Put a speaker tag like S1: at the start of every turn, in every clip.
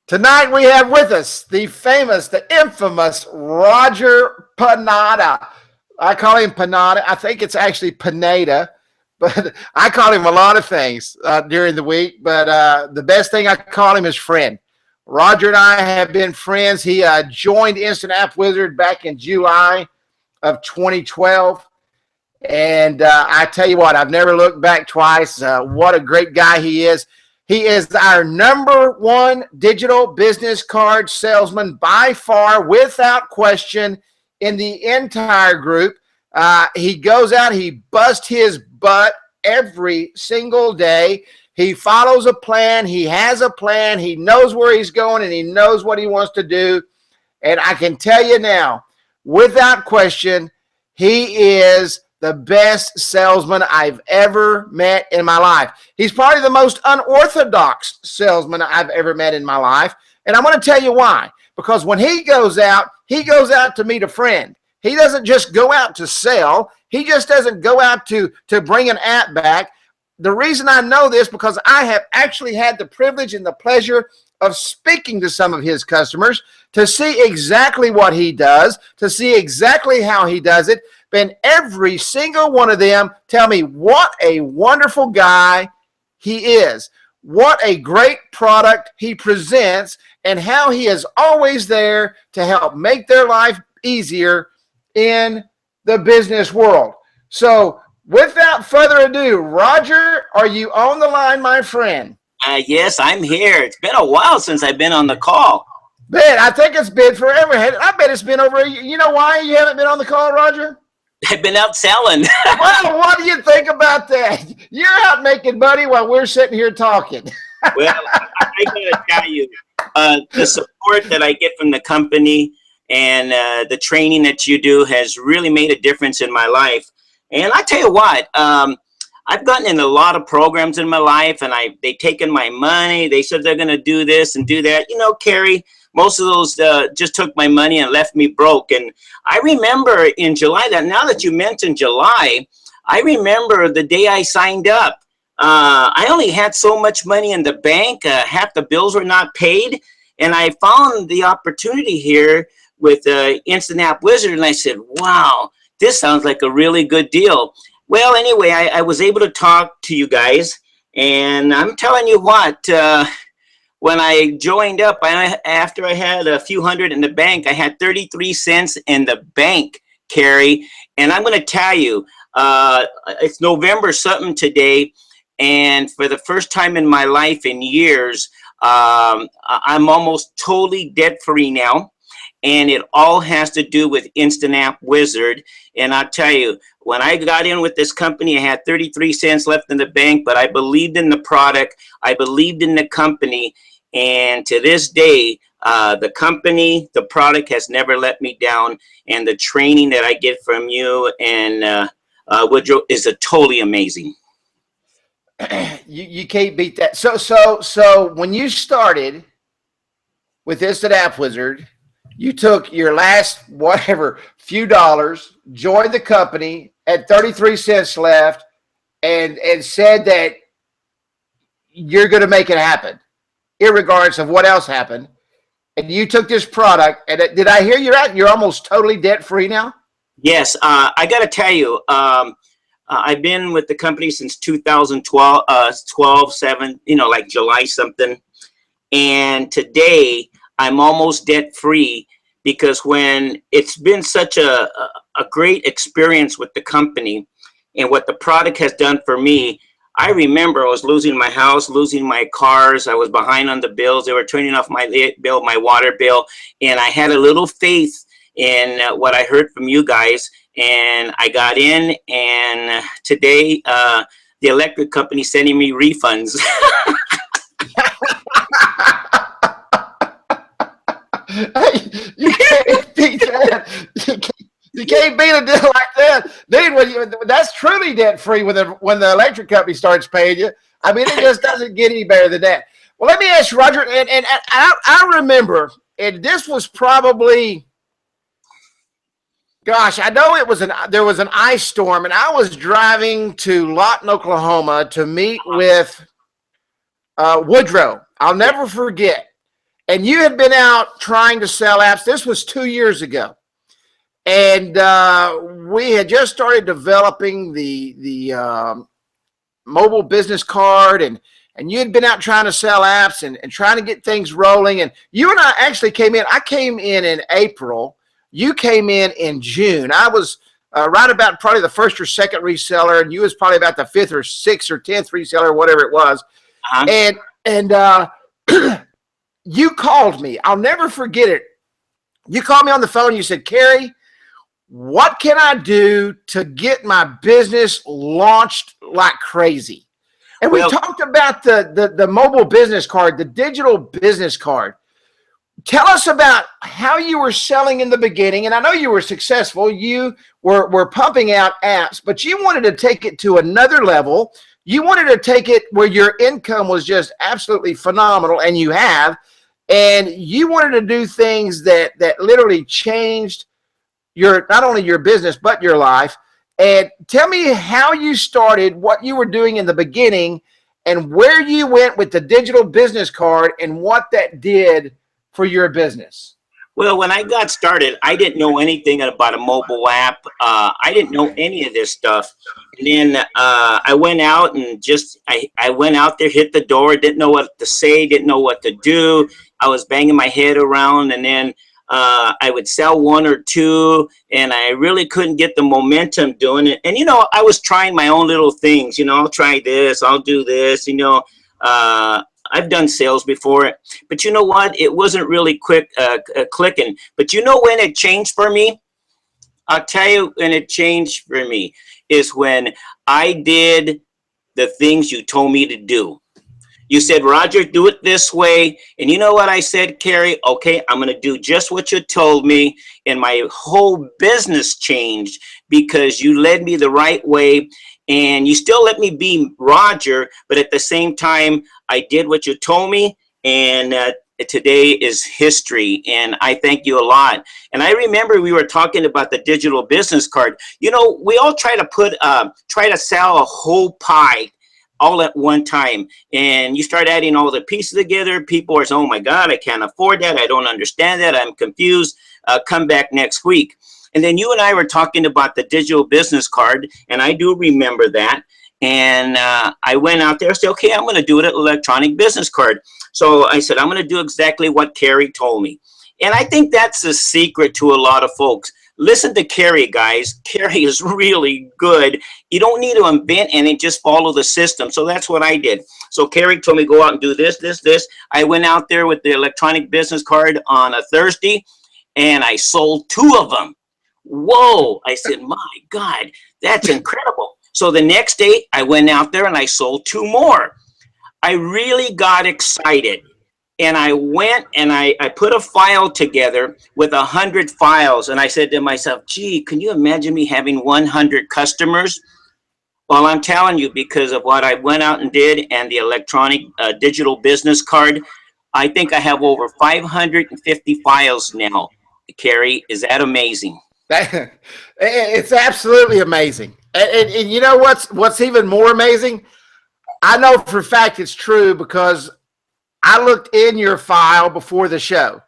S1: Tonight we have with us the famous, the infamous Roger Pineda. I call him Pineda. I think it's actually Pineda, but I call him a lot of things during the week. But the best thing I call him is friend. Roger and I have been friends. He joined InstantAppWizard back in July of 2012. And I tell you what, I've never looked back twice. What a great guy he is. He is our #1 digital business card salesman by far, without question, in the entire group. He goes out, he busts his butt every single day. He follows a plan. He has a plan. He knows where he's going, and he knows what he wants to do. And I can tell you now, without question, he is the best salesman I've ever met in my life. He's probably the most unorthodox salesman I've ever met in my life. And I'm going to tell you why. Because when he goes out to meet a friend. He doesn't just go out to sell. He just doesn't go out to bring an app back. The reason I know this, because I have actually had the privilege and the pleasure of speaking to some of his customers to see exactly what he does, to see exactly how he does it. And every single one of them tell me what a wonderful guy he is, what a great product he presents, and how he is always there to help make their life easier in the business world. So without further ado, Roger, are you on the line, my friend?
S2: Yes, I'm here. It's been a while since I've been on the call.
S1: Man, I think it's been forever. I bet it's been over a year. You know why you haven't been on the call, Roger?
S2: I've been out selling.
S1: Well, what do you think about that? You're out making money while we're sitting here talking.
S2: Well, I gotta tell you, the support that I get from the company and the training that you do has really made a difference in my life. And I tell you what, I've gotten in a lot of programs in my life, and they've taken my money. They said they're gonna do this and do that. You know, Carrie, most of those just took my money and left me broke. And I remember in July, that now that you mentioned July, I remember the day I signed up. I only had so much money in the bank. Half the bills were not paid. And I found the opportunity here with InstantAppWizard. And I said, wow, this sounds like a really good deal. Well, anyway, I was able to talk to you guys. And I'm telling you what, when I joined up, after I had a few hundred in the bank, I had 33 cents in the bank, Carrie. And I'm going to tell you, it's November something today. And for the first time in my life in years, I'm almost totally debt-free now. And it all has to do with InstantAppWizard. And I'll tell you, when I got in with this company, I had 33 cents left in the bank, but I believed in the product. I believed in the company. And to this day, the company, the product has never let me down. And the training that I get from you and Woodrow is totally amazing.
S1: You can't beat that. So when you started with InstantAppWizard, you took your last whatever few dollars, joined the company at 33 cents left, and said that you're going to make it happen, irregardless of what else happened. And you took this product, and did I hear you're almost totally debt free now?
S2: Yes, I got to tell you, I've been with the company since 2012, 7, like July something. And today I'm almost debt free because when it's been such a great experience with the company and what the product has done for me. I remember I was losing my house, losing my cars. I was behind on the bills. They were turning off my bill, my water bill. And I had a little faith in what I heard from you guys. And I got in, and today the electric company is sending me refunds.
S1: You can't beat that. You can't beat a deal like that, dude. That's truly debt free when the electric company starts paying you. I mean, it just doesn't get any better than that. Well, let me ask you, Roger, and I remember, and this was probably, gosh, I know there was an ice storm, and I was driving to Lawton, Oklahoma to meet with Woodrow. I'll never forget. and you had been out trying to sell apps. This was 2 years ago. And we had just started developing the mobile business card, and you had been out trying to sell apps and trying to get things rolling. And you and I actually came in. I came in April. You came in June. I was right about probably the first or second reseller, and you was probably about the fifth or sixth or 10th reseller, whatever it was. And you called me. I'll never forget it. You called me on the phone. And you said, Kerry, what can I do to get my business launched like crazy? And we talked about the mobile business card, the digital business card. Tell us about how you were selling in the beginning. And I know you were successful. You were pumping out apps, but you wanted to take it to another level. You wanted to take it where your income was just absolutely phenomenal, and you have. And you wanted to do things that literally changed not only your business, but your life. And tell me how you started, what you were doing in the beginning, and where you went with the digital business card and what that did for your business.
S2: Well, when I got started, I didn't know anything about a mobile app. I didn't know any of this stuff. And then I went out and I went out there, hit the door, didn't know what to say, didn't know what to do. I was banging my head around, and then I would sell one or two, and I really couldn't get the momentum doing it. And, I was trying my own little things. I'll try this, I'll do this, I've done sales before, but you know what? It wasn't really clicking. But when it changed for me? I'll tell you when it changed for me is when I did the things you told me to do. You said, Roger, do it this way. And you know what I said, Kerry? Okay, I'm going to do just what you told me. And my whole business changed because you led me the right way. And you still let me be Roger, but at the same time, I did what you told me. And today is history. And I thank you a lot. And I remember we were talking about the digital business card. We all try to sell a whole pie all at one time, and you start adding all the pieces together. People are saying, oh my God, I can't afford that. I don't understand that. I'm confused. Come back next week. And then you and I were talking about the digital business card, and I do remember that. And I went out there and said, okay, I'm going to do an electronic business card. So I said, I'm going to do exactly what Kerry told me. And I think that's the secret to a lot of folks. Listen to Kerry, guys. Kerry is really good. You don't need to invent anything, just follow the system. So that's what I did. So Kerry told me, go out and do this, this, this. I went out there with the electronic business card on a Thursday, and I sold 2 of them. Whoa. I said, my God, that's incredible. So the next day, I went out there and I sold 2 more. I really got excited. And I went and I put a file together with 100 files. And I said to myself, gee, can you imagine me having 100 customers? Well, I'm telling you, because of what I went out and did and the electronic digital business card, I think I have over 550 files now. Kerry, is that amazing?
S1: It's absolutely amazing. And you know what's even more amazing? I know for a fact it's true because I looked in your file before the show,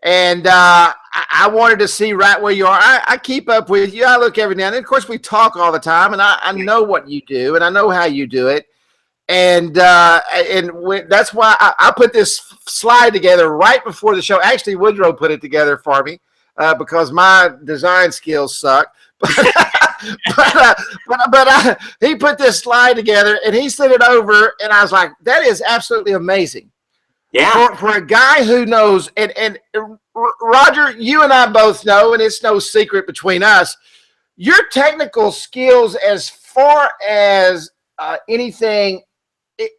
S1: and I wanted to see right where you are. I keep up with you. I look every now and then. Of course, we talk all the time, and I know what you do, and I know how you do it. And that's why I put this slide together right before the show. Actually, Woodrow put it together for me because my design skills suck. But he put this slide together, and he sent it over, and I was like, that is absolutely amazing.
S2: Yeah.
S1: For a guy who knows, and Roger, you and I both know, and it's no secret between us, your technical skills as far as anything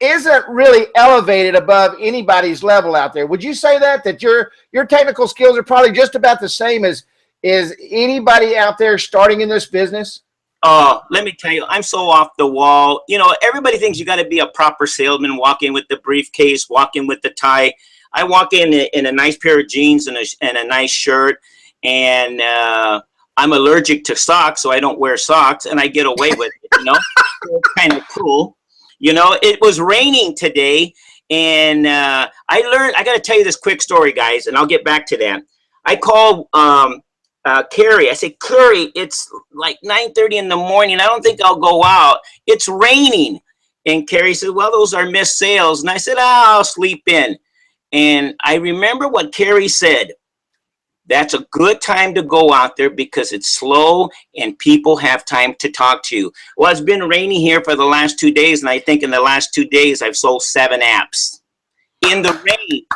S1: isn't really elevated above anybody's level out there. Would you say that your technical skills are probably just about the same as anybody out there starting in this business?
S2: Let me tell you, I'm so off the wall. Everybody thinks you got to be a proper salesman, walk in with the briefcase, walk in with the tie. I walk in a nice pair of jeans and a nice shirt, and I'm allergic to socks, so I don't wear socks, and I get away with it, So it's kind of cool. It was raining today, and I I got to tell you this quick story, guys, and I'll get back to that. I called Carrie. I said, Carrie, it's like 9:30 in the morning. I don't think I'll go out. It's raining. And Carrie said, well, those are missed sales. And I said, I'll sleep in. And I remember what Carrie said. That's a good time to go out there because it's slow and people have time to talk to you. Well, it's been raining here for the last 2 days, and I think in the last 2 days I've sold 7 apps in the rain.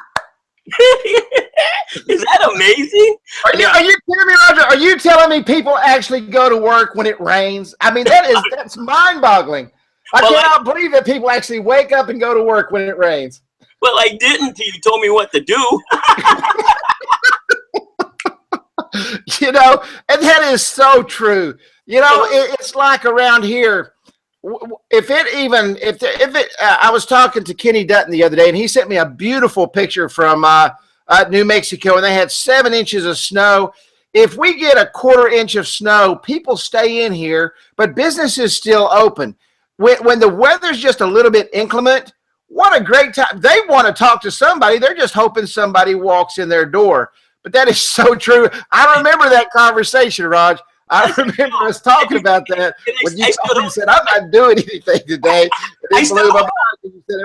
S2: Is that amazing?
S1: Are you kidding me, Roger? Are you telling me people actually go to work when it rains? I mean, that's mind-boggling. I cannot believe that people actually wake up and go to work when it rains.
S2: Well, I didn't until you told me what to do.
S1: You know, and that is so true. You know, it's like around here. I was talking to Kenny Dutton the other day, and he sent me a beautiful picture from New Mexico, and they had 7 inches of snow. If we get a 1/4 inch of snow, people stay in here, but business is still open. When the weather's just a little bit inclement, what a great time. They want to talk to somebody. They're just hoping somebody walks in their door. But that is so true. I remember that conversation, Raj. I remember us talking about that when you said, I'm not doing anything today. You said it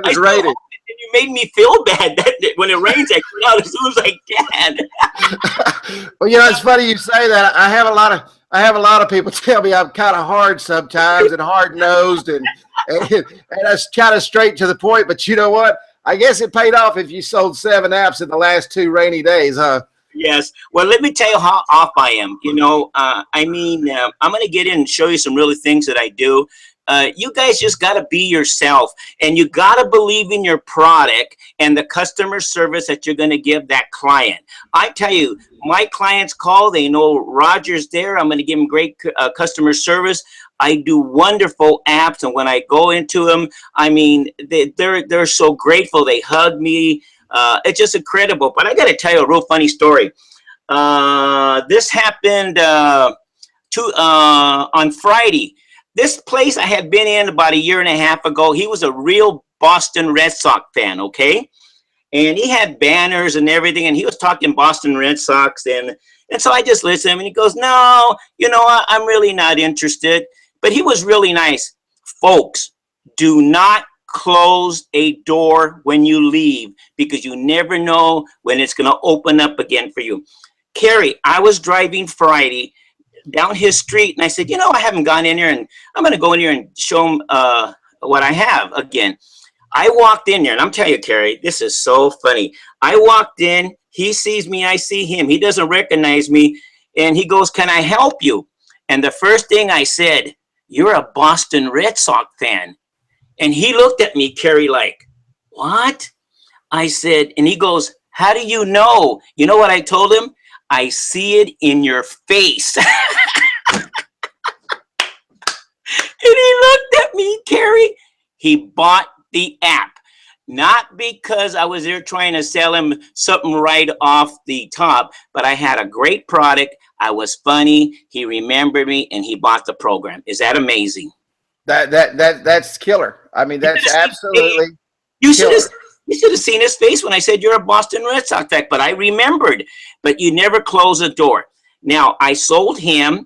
S1: was raining.
S2: You made me feel bad that when it rains, I get out as soon as I can.
S1: Well, you know, it's funny you say that. I have a lot of people tell me I'm kind of hard sometimes and hard-nosed and that's kind of straight to the point. But you know what? I guess it paid off if you sold 7 apps in the last 2 rainy days, huh?
S2: Yes. Well, let me tell you how off I am. You know, I'm going to get in and show you some really things that I do. You guys just got to be yourself, and you got to believe in your product and the customer service that you're going to give that client. I tell you, my clients call, they know Roger's there. I'm going to give them great customer service. I do wonderful apps, and when I go into them, I mean, they're so grateful. They hug me. It's just incredible. But I got to tell you a real funny story. This happened on Friday. This place I had been in about 1.5 years ago. He was a real Boston Red Sox fan, okay? And he had banners and everything, and he was talking Boston Red Sox. And so I just listened, and he goes, no, you know, I'm really not interested. But he was really nice. Folks, do not close a door when you leave because you never know when it's going to open up again for you. Carrie, I was driving Friday down his street, and I said, you know, I haven't gone in here, and I'm going to go in here and show him what I have again. I walked in there, and I'm telling you, Carrie, this is so funny. I walked in, he sees me, I see him. He doesn't recognize me, and he goes, can I help you? And the first thing I said, you're a Boston Red Sox fan. And he looked at me, Carrie, like, what? I said, and he goes, how do you know? You know what I told him? I see it in your face. And he looked at me, Carrie. He bought the app. Not because I was there trying to sell him something right off the top, but I had a great product. I was funny. He remembered me, and he bought the program. Is that amazing?
S1: That's killer. I mean, that's absolutely.
S2: You should have seen his face when I said you're a Boston Red Sox fan, but I remembered. But you never close a door. Now, I sold him,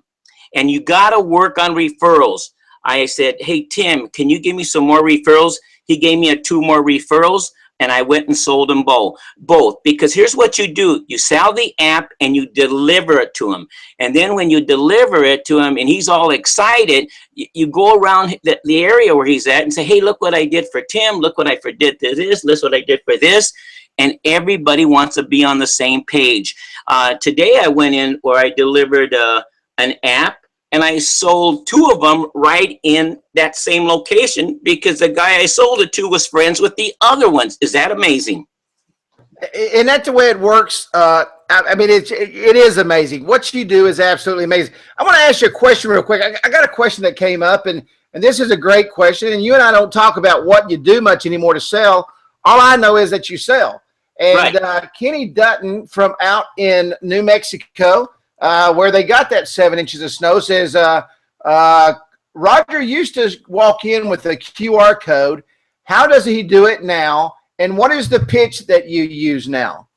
S2: and you got to work on referrals. I said, hey, Tim, can you give me some more referrals? He gave me 2 more referrals, and I went and sold them both. Because here's what you do. You sell the app, and you deliver it to him. And then when you deliver it to him, and he's all excited, you go around the area where he's at and say, hey, look what I did for Tim. Look what I did to this. Look what I did for this. And everybody wants to be on the same page. Today I went in where I delivered an app, and I sold 2 of them right in that same location because the guy I sold it to was friends with the other ones. Is that amazing?
S1: And that's the way it works. I mean, it is amazing. What you do is absolutely amazing. I want to ask you a question real quick. I got a question that came up, and this is a great question. And you and I don't talk about what you do much anymore to sell. All I know is that you sell. And right. Kenny Dutton from out in New Mexico, where they got that 7 inches of snow, says Roger used to walk in with a QR code. How does he do it now? And what is the pitch that you use now?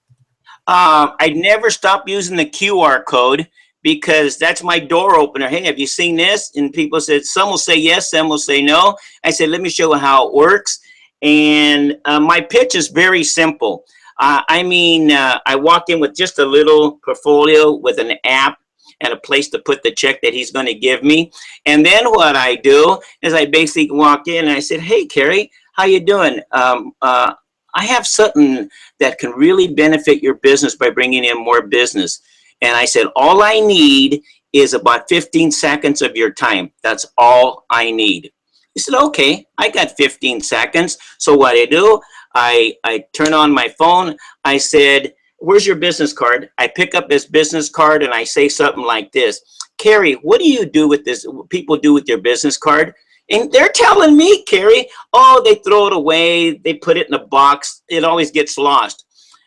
S2: I never stop using the QR code because that's my door opener. Hey, have you seen this? And people said, some will say yes, some will say no. I said, let me show you how it works. And my pitch is very simple. I walk in with just a little portfolio with an app and a place to put the check that he's going to give me. And then what I do is I basically walk in and I said, hey, Carrie, how you doing? I have something that can really benefit your business by bringing in more business. And I said, all I need is about 15 seconds of your time. That's all I need. He said, okay, I got 15 seconds. So what I do, I turn on my phone. I said, where's your business card? I pick up this business card and I say something like this. Carrie, what do you do with this? What people do with your business card? And they're telling me, Carrie, oh, they throw it away. They put it in a box. It always gets lost.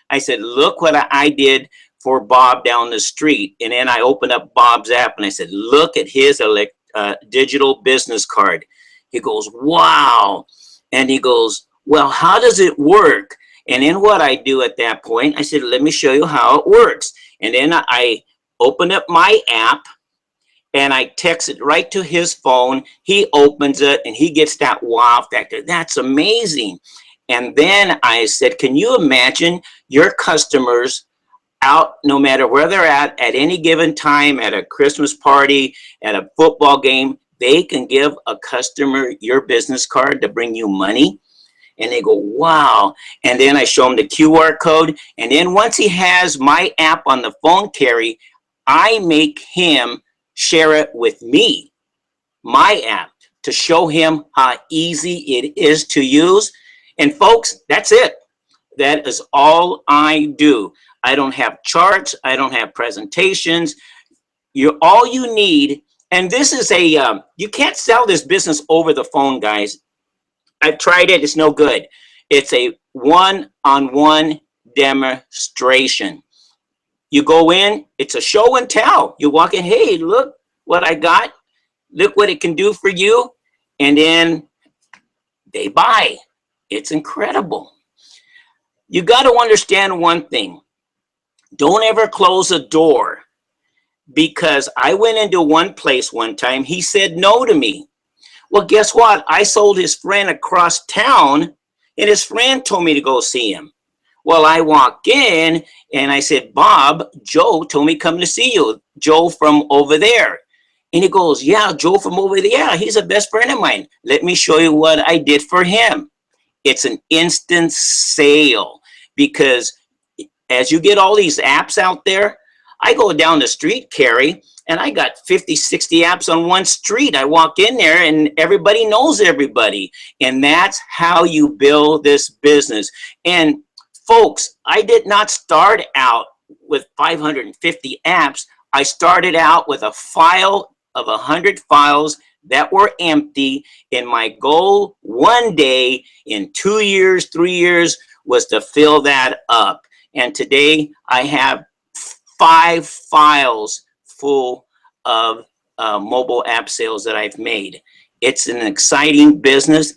S2: I said, look what I did for Bob down the street. And then I opened up Bob's app and I said, look at his digital business card. He goes, wow. And he goes, well, how does it work? And then what I do at that point, I said, let me show you how it works. And then I open up my app and I text it right to his phone. He opens it and he gets that wow factor. That's amazing. And then I said, can you imagine your customers out, no matter where they're at any given time, at a Christmas party, at a football game, they can give a customer your business card to bring you money. And they go, wow. And then I show them the QR code. And then once he has my app on the phone, Carrie, I make him share it with me, my app, to show him how easy it is to use. And folks, that's it. That is all I do. I don't have charts. I don't have presentations. All you need, and this is you can't sell this business over the phone, guys. I've tried it. It's no good. It's a one-on-one demonstration. You go in, it's a show and tell. You walk in, hey, look what I got. Look what it can do for you. And then they buy. It's incredible. You got to understand one thing. Don't ever close a door, because I went into one place one time. He said no to me. Well, guess what? I sold his friend across town, and his friend told me to go see him. Well, I walk in and I said, Bob, Joe told me come to see you. Joe from over there. And he goes, yeah, Joe from over there. Yeah, he's a best friend of mine. Let me show you what I did for him. It's an instant sale, because as you get all these apps out there, I go down the street, Carrie, and I got 50, 60 apps on one street. I walk in there and everybody knows everybody. And that's how you build this business. And folks, I did not start out with 550 apps. I started out with a file of 100 files that were empty. And my goal one day in 2 years, 3 years was to fill that up. And today I have 5 files full of mobile app sales that I've made. It's an exciting business.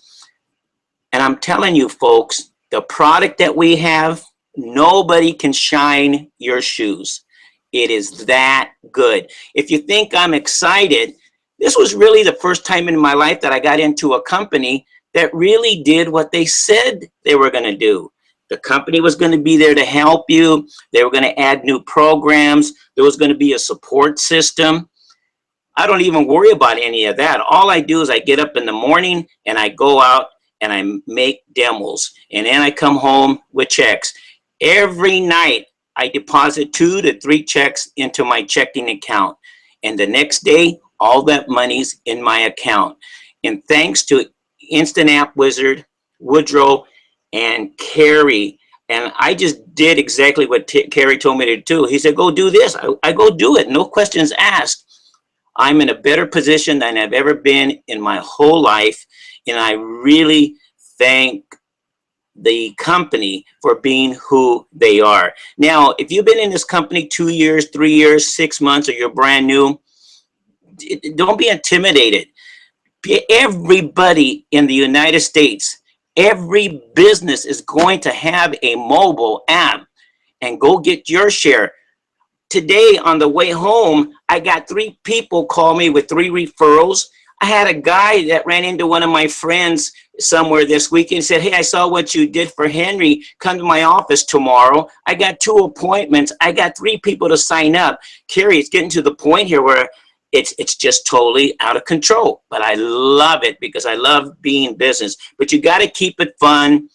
S2: And I'm telling you, folks, the product that we have, nobody can shine your shoes. It is that good. If you think I'm excited, this was really the first time in my life that I got into a company that really did what they said they were going to do. The company was going to be there to help you. They were going to add new programs. There was going to be a support system. I don't even worry about any of that. All I do is I get up in the morning and I go out and I make demos. And then I come home with checks. Every night I deposit 2 to 3 checks into my checking account. And the next day, all that money's in my account. And thanks to InstantAppWizard, Woodrow, and Carrie, and I just did exactly what Carrie told me to do. He said, go do this. I go do it. No questions asked. I'm in a better position than I've ever been in my whole life. And I really thank the company for being who they are. Now, if you've been in this company 2 years, 3 years, 6 months, or you're brand new, don't be intimidated. Everybody in the United States Every business is going to have a mobile app, and go get your share. Today on the way home, I got 3 people call me with 3 referrals. I had a guy that ran into one of my friends somewhere this weekend and said, hey, I saw what you did for Henry. Come to my office tomorrow. I got 2 appointments. I got 3 people to sign up. Carrie, it's getting to the point here where it's just totally out of control. But I love it because I love being business. But you got to keep it fun.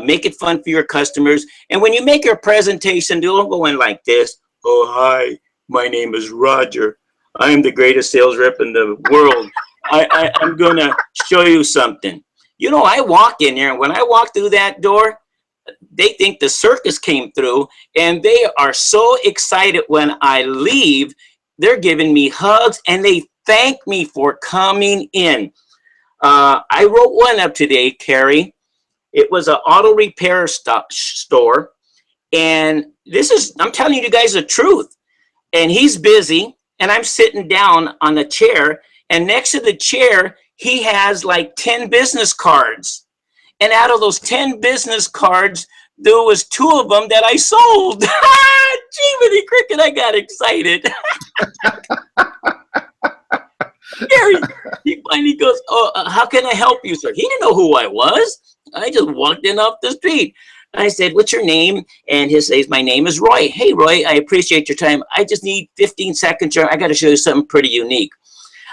S2: Make it fun for your customers. And when you make your presentation, don't go in like this. Oh, hi, my name is Roger. I am the greatest sales rep in the world. I'm going to show you something. You know, I walk in there, and when I walk through that door, they think the circus came through, and they are so excited when I leave. They're giving me hugs, and they thank me for coming in. I wrote one up today, Carrie. It was an auto repair store. And I'm telling you guys the truth. And he's busy, and I'm sitting down on the chair, and next to the chair, he has like 10 business cards. And out of those 10 business cards, there was 2 of them that I sold. Gee, cricket, I got excited. Gary, he finally goes, oh, how can I help you, sir? He didn't know who I was. I just walked in off the street. I said, what's your name? And he says, my name is Roy. Hey, Roy, I appreciate your time. I just need 15 seconds. I got to show you something pretty unique.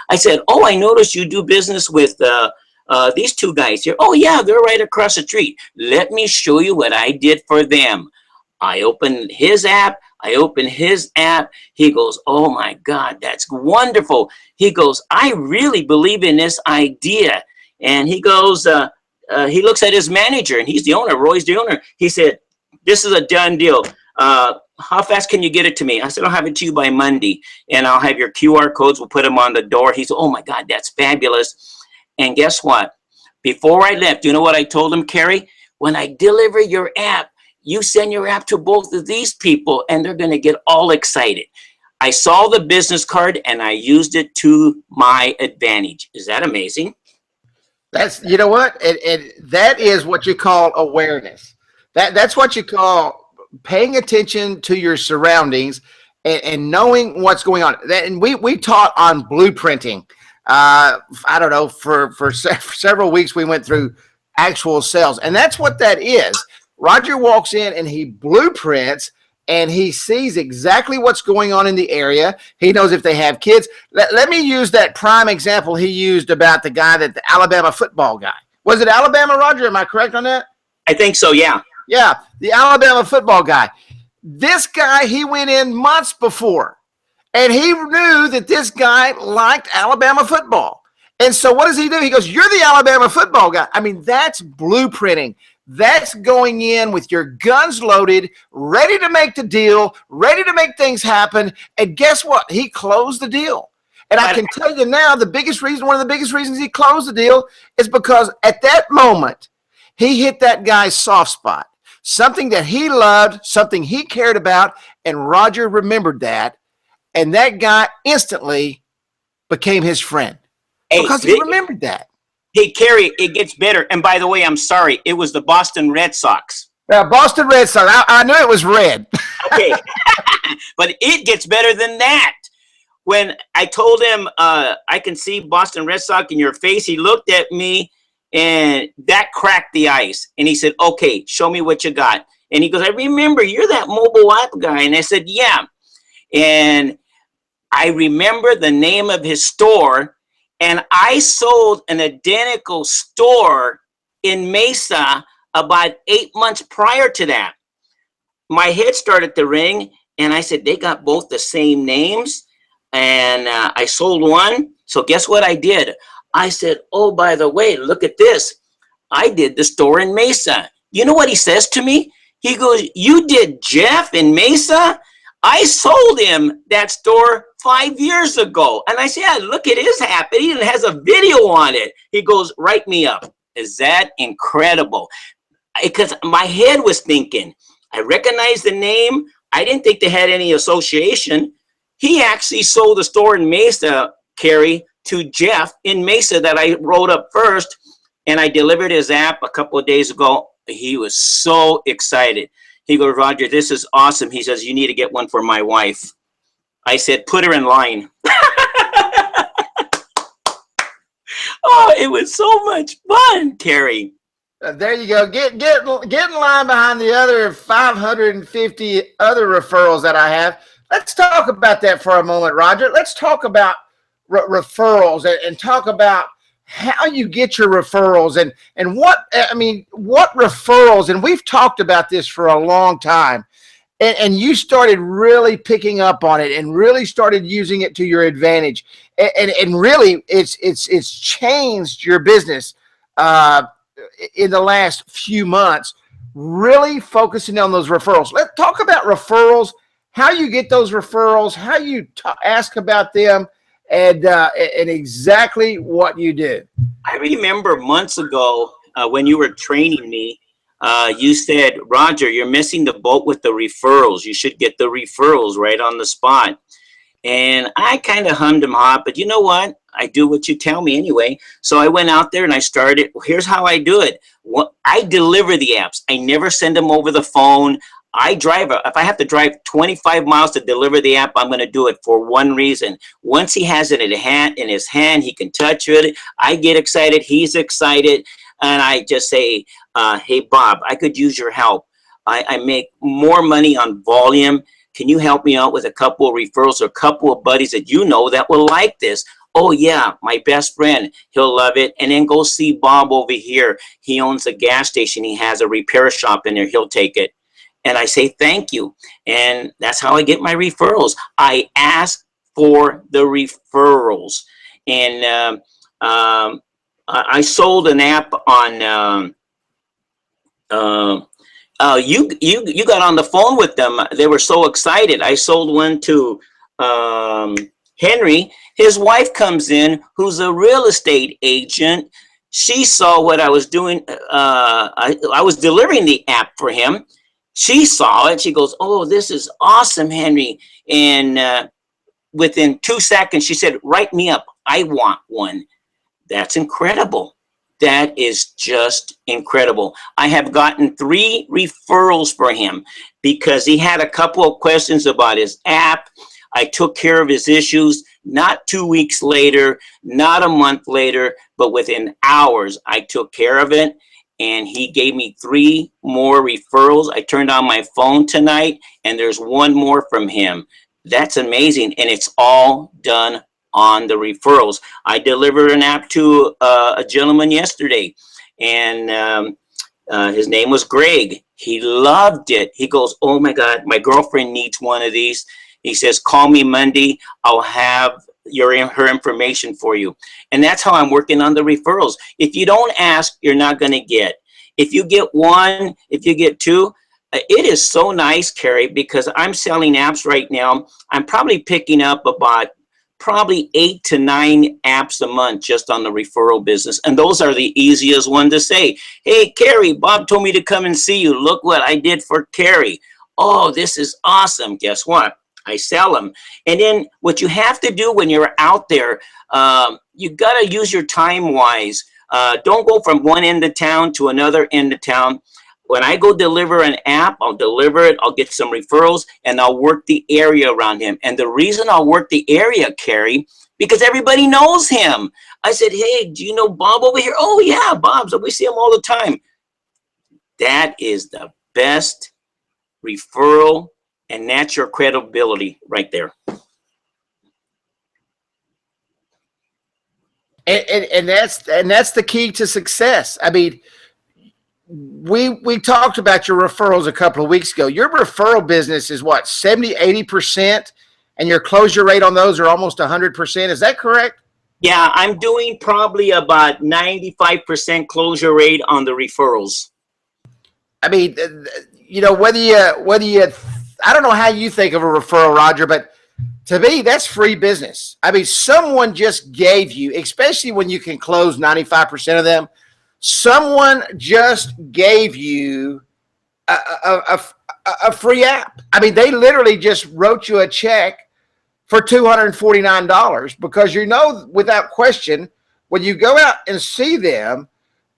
S2: I said, oh, I noticed you do business with these 2 guys here. Oh, yeah, they're right across the street. Let me show you what I did for them. I opened his app. He goes, oh, my God, that's wonderful. He goes, I really believe in this idea. And he goes, he looks at his manager, and he's the owner. Roy's the owner. He said, this is a done deal. How fast can you get it to me? I said, I'll have it to you by Monday, and I'll have your QR codes. We'll put them on the door. He said, oh, my God, that's fabulous. And guess what? Before I left, you know what I told him, Carrie? When I deliver your app, you send your app to both of these people, and they're going to get all excited. I saw the business card, and I used it to my advantage. Is that amazing?
S1: That's, you know what? That is what you call awareness. That's what you call paying attention to your surroundings and knowing what's going on. And we taught on blueprinting. I don't know, for several weeks we went through actual sales. And that's what that is. Roger walks in and he blueprints, and he sees exactly what's going on in the area. He knows if they have kids. Let me use that prime example he used about the guy, the Alabama football guy. Was it Alabama, Roger? Am I correct on that?
S2: I think so, yeah.
S1: Yeah, the Alabama football guy. This guy, he went in months before, and he knew that this guy liked Alabama football. And so what does he do? He goes, you're the Alabama football guy. I mean, that's blueprinting. That's going in with your guns loaded, ready to make the deal, ready to make things happen. And guess what? He closed the deal. And I can tell you now, one of the biggest reasons he closed the deal is because at that moment, he hit that guy's soft spot, something that he loved, something he cared about. And Roger remembered that. And that guy instantly became his friend because he remembered that.
S2: Hey, Carrie, it gets better. And by the way, I'm sorry. It was the Boston Red Sox.
S1: Yeah, Boston Red Sox. I knew it was red.
S2: Okay. But it gets better than that. When I told him, I can see Boston Red Sox in your face, he looked at me, and that cracked the ice. And he said, okay, show me what you got. And he goes, I remember you're that mobile app guy. And I said, yeah. And I remember the name of his store. And I sold an identical store in Mesa about 8 months prior to that. My head started to ring, and I said, they got both the same names. And I sold one. So guess what I did? I said, oh, by the way, look at this. I did the store in Mesa. You know what he says to me? He goes, you did Jeff in Mesa? I sold him that store 5 years ago. And I said, yeah, look at his app. It even has a video on it. He goes, write me up. Is that incredible? Because my head was thinking, I recognized the name. I didn't think they had any association. He actually sold the store in Mesa, Carrie, to Jeff in Mesa that I wrote up first. And I delivered his app a couple of days ago. He was so excited. He goes, Roger, this is awesome. He says, you need to get one for my wife. I said, put her in line. Oh, it was so much fun, Terry.
S1: There you go. Get in line behind the other 550 other referrals that I have. Let's talk about that for a moment, Roger. Let's talk about referrals and talk about how you get your referrals and what referrals. And we've talked about this for a long time. And you started really picking up on it and really started using it to your advantage. And really, it's changed your business in the last few months, really focusing on those referrals. Let's talk about referrals, how you get those referrals, how you ask about them, and exactly what you do.
S2: I remember months ago when you were training me, you said, Roger, you're missing the boat with the referrals. You should get the referrals right on the spot. And I kind of hummed and hawed, but you know what? I do what you tell me anyway. So I went out there and I started. Here's how I do it. I deliver the apps. I never send them over the phone. I drive. If I have to drive 25 miles to deliver the app, I'm going to do it for one reason. Once he has it in his hand, he can touch it. I get excited. He's excited. And I just say, hey, Bob, I could use your help. I make more money on volume. Can you help me out with a couple of referrals or a couple of buddies that you know that will like this? Oh, yeah, my best friend. He'll love it. And then go see Bob over here. He owns a gas station. He has a repair shop in there. He'll take it. And I say, thank you. And that's how I get my referrals. I ask for the referrals. And I sold an app on you got on the phone with them. They were so excited. I sold one to Henry. His wife comes in, who's a real estate agent. She saw what I was doing. I was delivering the app for him. She saw it. She goes, oh, this is awesome, Henry. And within 2 seconds, she said, write me up. I want one. That's incredible. That is just incredible. I have gotten 3 referrals for him because he had a couple of questions about his app. I took care of his issues, not 2 weeks later, not a month later, but within hours, I took care of it. And he gave me 3 more referrals. I turned on my phone tonight and there's 1 more from him. That's amazing. And it's all done on the referrals. I delivered an app to a gentleman yesterday, and his name was Greg. He loved it. He goes, oh my God, my girlfriend needs one of these. He says, call me Monday. I'll have her information for you. And that's how I'm working on the referrals. If you don't ask, you're not going to get. If you get 1, if you get 2, it is so nice, Carrie, because I'm selling apps right now. I'm probably picking up about 8 to 9 apps a month just on the referral business. And those are the easiest one to say. Hey, Carrie, Bob told me to come and see you. Look what I did for Carrie. Oh, this is awesome. Guess what? I sell them. And then what you have to do when you're out there, you got to use your time wise. Don't go from one end of town to another end of town. When I go deliver an app, I'll deliver it. I'll get some referrals and I'll work the area around him. And the reason I'll work the area, Carrie, because everybody knows him. I said, hey, do you know Bob over here? Oh, yeah, Bob. So we see him all the time. That is the best referral, and that's your credibility right there.
S1: And that's the key to success. I mean, we talked about your referrals a couple of weeks ago. Your referral business is what, 70, 80%, and your closure rate on those are almost 100%. Is that correct?
S2: Yeah, I'm doing probably about 95% closure rate on the referrals.
S1: I mean, you know, whether you, I don't know how you think of a referral, Roger, but to me, that's free business. I mean, someone just gave you, especially when you can close 95% of them, someone just gave you a free app. I mean, they literally just wrote you a check for $249 because, you know, without question, when you go out and see them,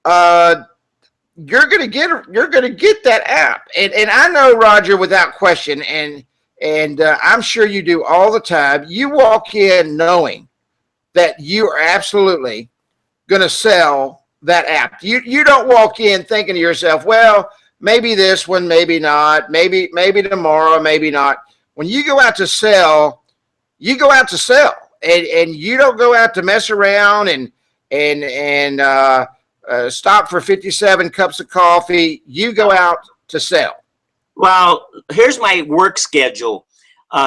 S1: uh, you're gonna get that app. And I know, Roger, without question, and I'm sure you do all the time. You walk in knowing that you are absolutely going to sell that app. You don't walk in thinking to yourself, well, maybe this one, maybe not, maybe tomorrow, maybe not. When you go out to sell, you go out to sell, and you don't go out to mess around and stop for 57 cups of coffee. You go out to sell.
S2: Well, here's my work schedule.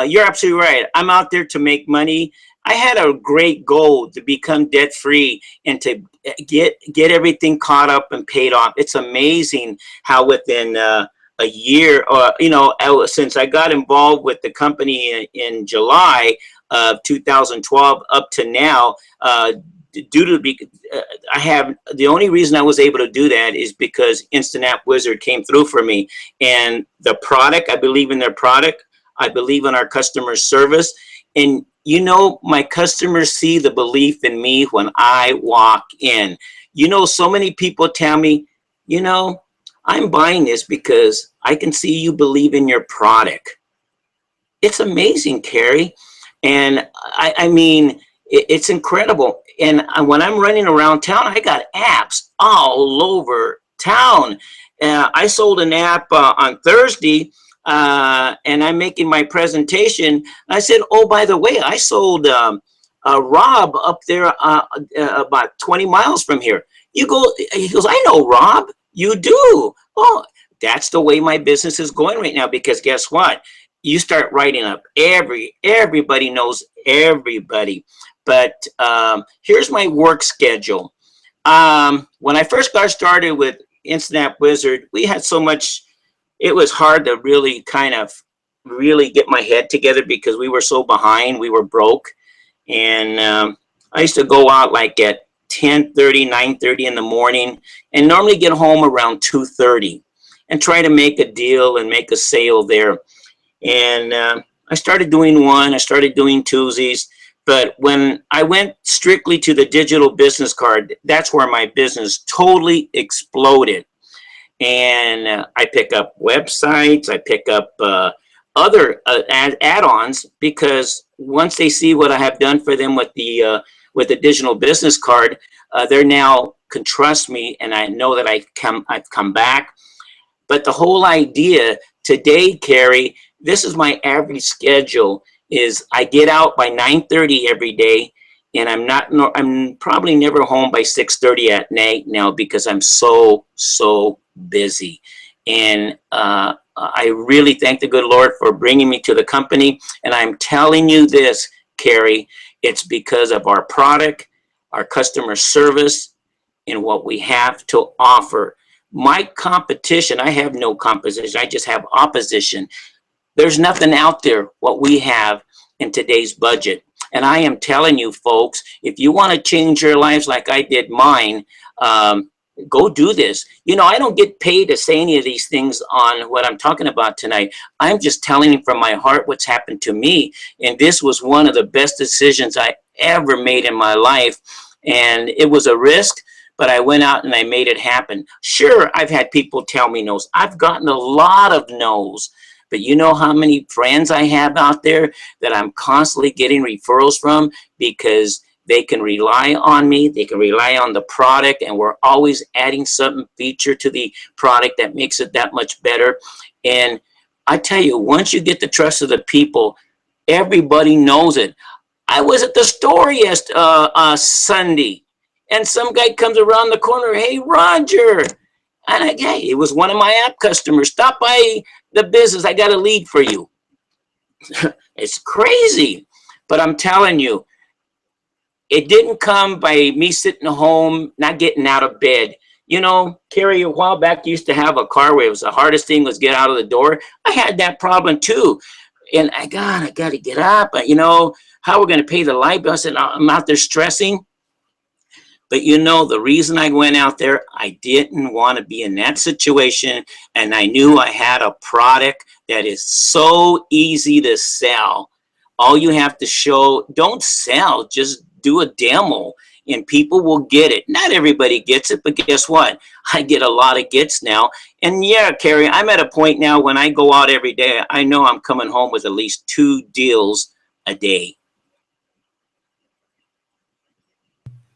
S2: You're absolutely right. I'm out there to make money. I had a great goal to become debt free and to get everything caught up and paid off. It's amazing how within a year, or since I got involved with the company in July of 2012 up to now, due to I have the only reason I was able to do that is because InstantAppWizard came through for me, and the product, I believe in their product. I believe in our customer service, and my customers see the belief in me when I walk in. So many people tell me, I'm buying this because I can see you believe in your product. It's amazing, Carrie. And I mean, it's incredible. And when I'm running around town, I got apps all over town. I sold an app on Thursday, and I'm making my presentation. I said, oh, by the way, I sold Rob up there about 20 miles from here. He goes, I know Rob. You do. Oh, that's the way my business is going right now, because guess what? You start writing up everybody knows everybody. But here's my work schedule. When I first got started with InstantAppWizard, we had so much, it was hard to really get my head together because we were so behind, we were broke. And I used to go out like at 10:30, 9:30 in the morning, and normally get home around 2:30 and try to make a deal and make a sale there. And I started doing one, I started doing twosies. But when I went strictly to the digital business card, that's where my business totally exploded. And I pick up websites, I pick up other add-ons, because once they see what I have done for them with the digital business card, they're now can trust me, and I know that I've come back. But the whole idea today, Carrie, this is my average schedule. Is I get out by 9:30 every day, and I'm probably never home by 6:30 at night now, because I'm so busy. And I really thank the good Lord for bringing me to the company. And I'm telling you this, Carrie, it's because of our product, our customer service, and what we have to offer. My competition, I have no competition, I just have opposition. There's nothing out there what we have in today's budget. And I am telling you, folks, if you want to change your lives like I did mine, go do this. I don't get paid to say any of these things on what I'm talking about tonight. I'm just telling you from my heart what's happened to me. And this was one of the best decisions I ever made in my life. And it was a risk, but I went out and I made it happen. Sure, I've had people tell me no's. I've gotten a lot of no's. But you know how many friends I have out there that I'm constantly getting referrals from, because they can rely on me, they can rely on the product, and we're always adding some feature to the product that makes it that much better. And I tell you, once you get the trust of the people, everybody knows it. I was at the store Sunday, and some guy comes around the corner, hey, Roger. And it was one of my app customers. Stop by the business. I got a lead for you. It's crazy. But I'm telling you, it didn't come by me sitting home, not getting out of bed. Carrie, a while back, used to have a car where it was the hardest thing was get out of the door. I had that problem too. And I got to get up. How we're going to pay the light bill? I said, I'm out there stressing. But the reason I went out there, I didn't want to be in that situation. And I knew I had a product that is so easy to sell. All you have to show, don't sell, just do a demo. and people will get it. Not everybody gets it, but guess what? I get a lot of gets now. And yeah, Carrie, I'm at a point now when I go out every day, I know I'm coming home with at least 2 deals a day.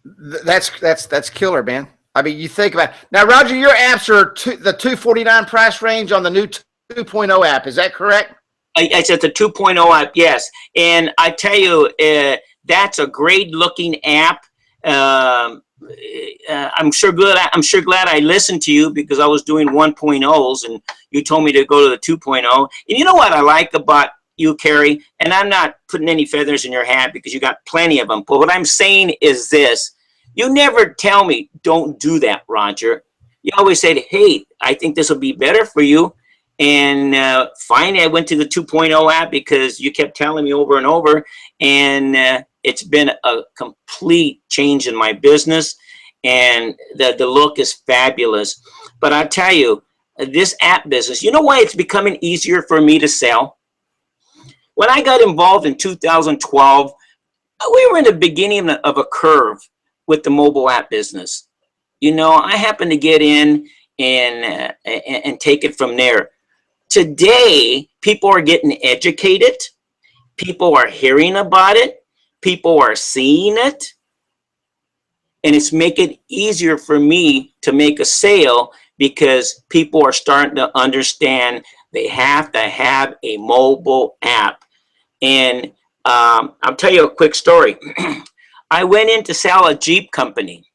S1: That's killer, man. I mean, you think about it. Now, Roger, your apps are the $249 price range on the new 2.0 app. Is that correct?
S2: I said the 2.0 app, yes. And I tell you, that's a great looking app. I'm sure glad I listened to you, because I was doing 1.0s and you told me to go to the 2.0. And you know what I like about you, Carrie? And I'm not putting any feathers in your hat, because you got plenty of them. But what I'm saying is this. You never tell me, don't do that, Roger. You always said, hey, I think this will be better for you. And finally, I went to the 2.0 app because you kept telling me over and over. And it's been a complete change in my business. And the look is fabulous. But I tell you, this app business, you know why it's becoming easier for me to sell? When I got involved in 2012, we were in the beginning of a curve with the mobile app business. You know, I happened to get in and take it from there. Today, people are getting educated. People are hearing about it. People are seeing it. And it's making it easier for me to make a sale, because people are starting to understand they have to have a mobile app. And I'll tell you a quick story. I went in to sell a Jeep company.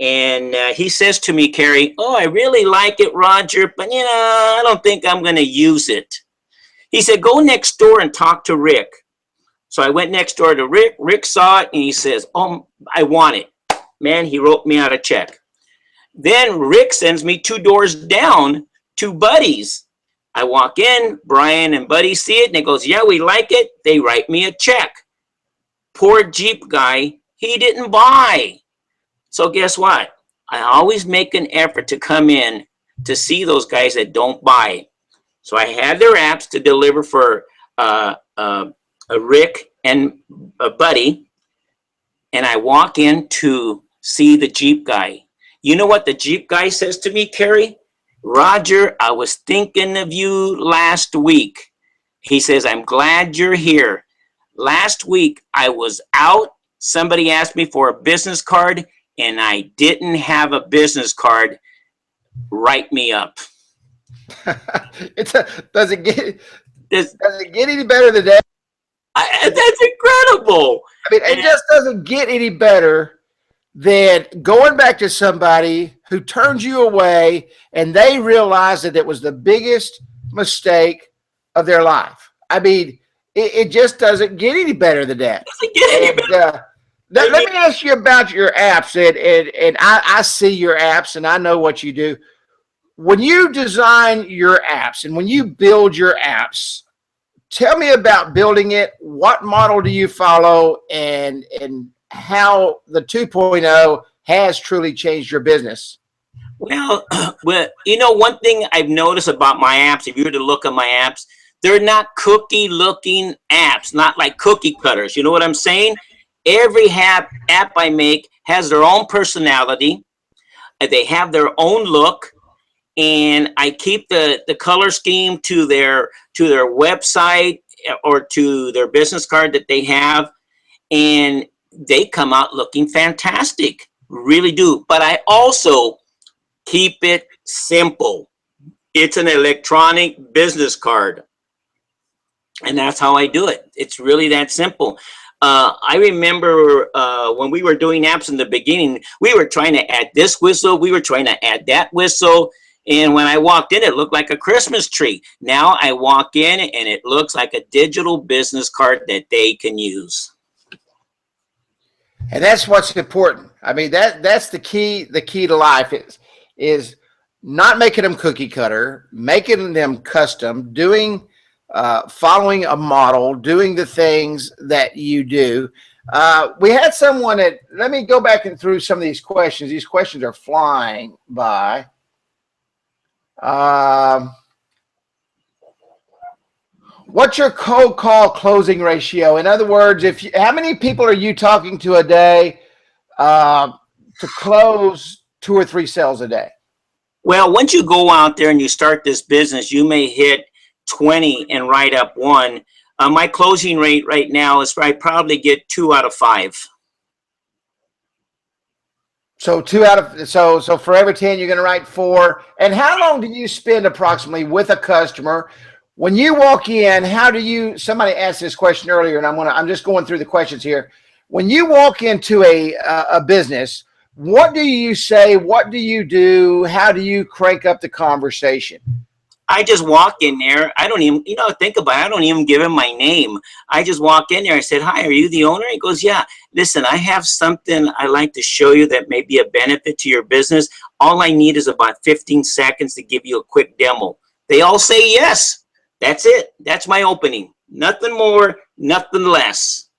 S2: And he says to me, Carrie, oh, I really like it, Roger, but, you know, I don't think I'm going to use it. He said, go next door and talk to Rick. So I went next door to Rick. Rick saw it, and he says, oh, I want it. Man, he wrote me out a check. Then Rick sends me 2 doors down to Buddy's. I walk in, Brian and Buddy see it, and he goes, yeah, we like it. They write me a check. Poor Jeep guy, he didn't buy. So guess what? I always make an effort to come in to see those guys that don't buy. So I had their apps to deliver for Rick and Buddy, and I walk in to see the Jeep guy. You know what the Jeep guy says to me, Carrie? Roger, I was thinking of you last week. He says, I'm glad you're here. Last week, I was out. Somebody asked me for a business card, and I didn't have a business card. Write me up.
S1: Does it get any better than that?
S2: That's incredible.
S1: I mean, it just doesn't get any better than going back to somebody who turns you away and they realize that it was the biggest mistake of their life. I mean, it just doesn't get any better than that.
S2: Doesn't get any better.
S1: Let me ask you about your apps, and I see your apps and I know what you do. When you design your apps and when you build your apps, tell me about building it. What model do you follow, and how the 2.0 has truly changed your business?
S2: Well, you know, one thing I've noticed about my apps, if you were to look at my apps, they're not cookie-looking apps, not like cookie cutters. You know what I'm saying? Every app I make has their own personality. They have their own look, and I keep the color scheme to their website or to their business card that they have, and they come out looking fantastic. Really do. But I also keep it simple. It's an electronic business card. And that's how I do it. It's really that simple. I remember when we were doing apps in the beginning, we were trying to add this whistle. We were trying to add that whistle. And when I walked in, it looked like a Christmas tree. Now I walk in and it looks like a digital business card that they can use.
S1: And that's what's important. I mean, that's the key to life is not making them cookie cutter, making them custom, doing following a model, doing the things that you do. We had someone that, let me go back and through some of these questions. These questions are flying by. What's your cold call closing ratio? In other words, how many people are you talking to a day? to close 2 or 3 sales a day?
S2: Well, once you go out there and you start this business, you may hit 20 and write up 1. My closing rate right now is I probably get 2 out of 5.
S1: So 2 out of so for every 10 you're going to write 4. And how long do you spend approximately with a customer when you walk in? How do you? Somebody asked this question earlier, and I'm just going through the questions here. When you walk into a business, what do you say? What do you do? How do you crank up the conversation?
S2: I just walk in there. I don't even, think about it. I don't even give him my name. I just walk in there. I said, "Hi, are you the owner?" He goes, "Yeah. Listen, I have something I'd like to show you that may be a benefit to your business. All I need is about 15 seconds to give you a quick demo." They all say yes. That's it. That's my opening. Nothing more, nothing less.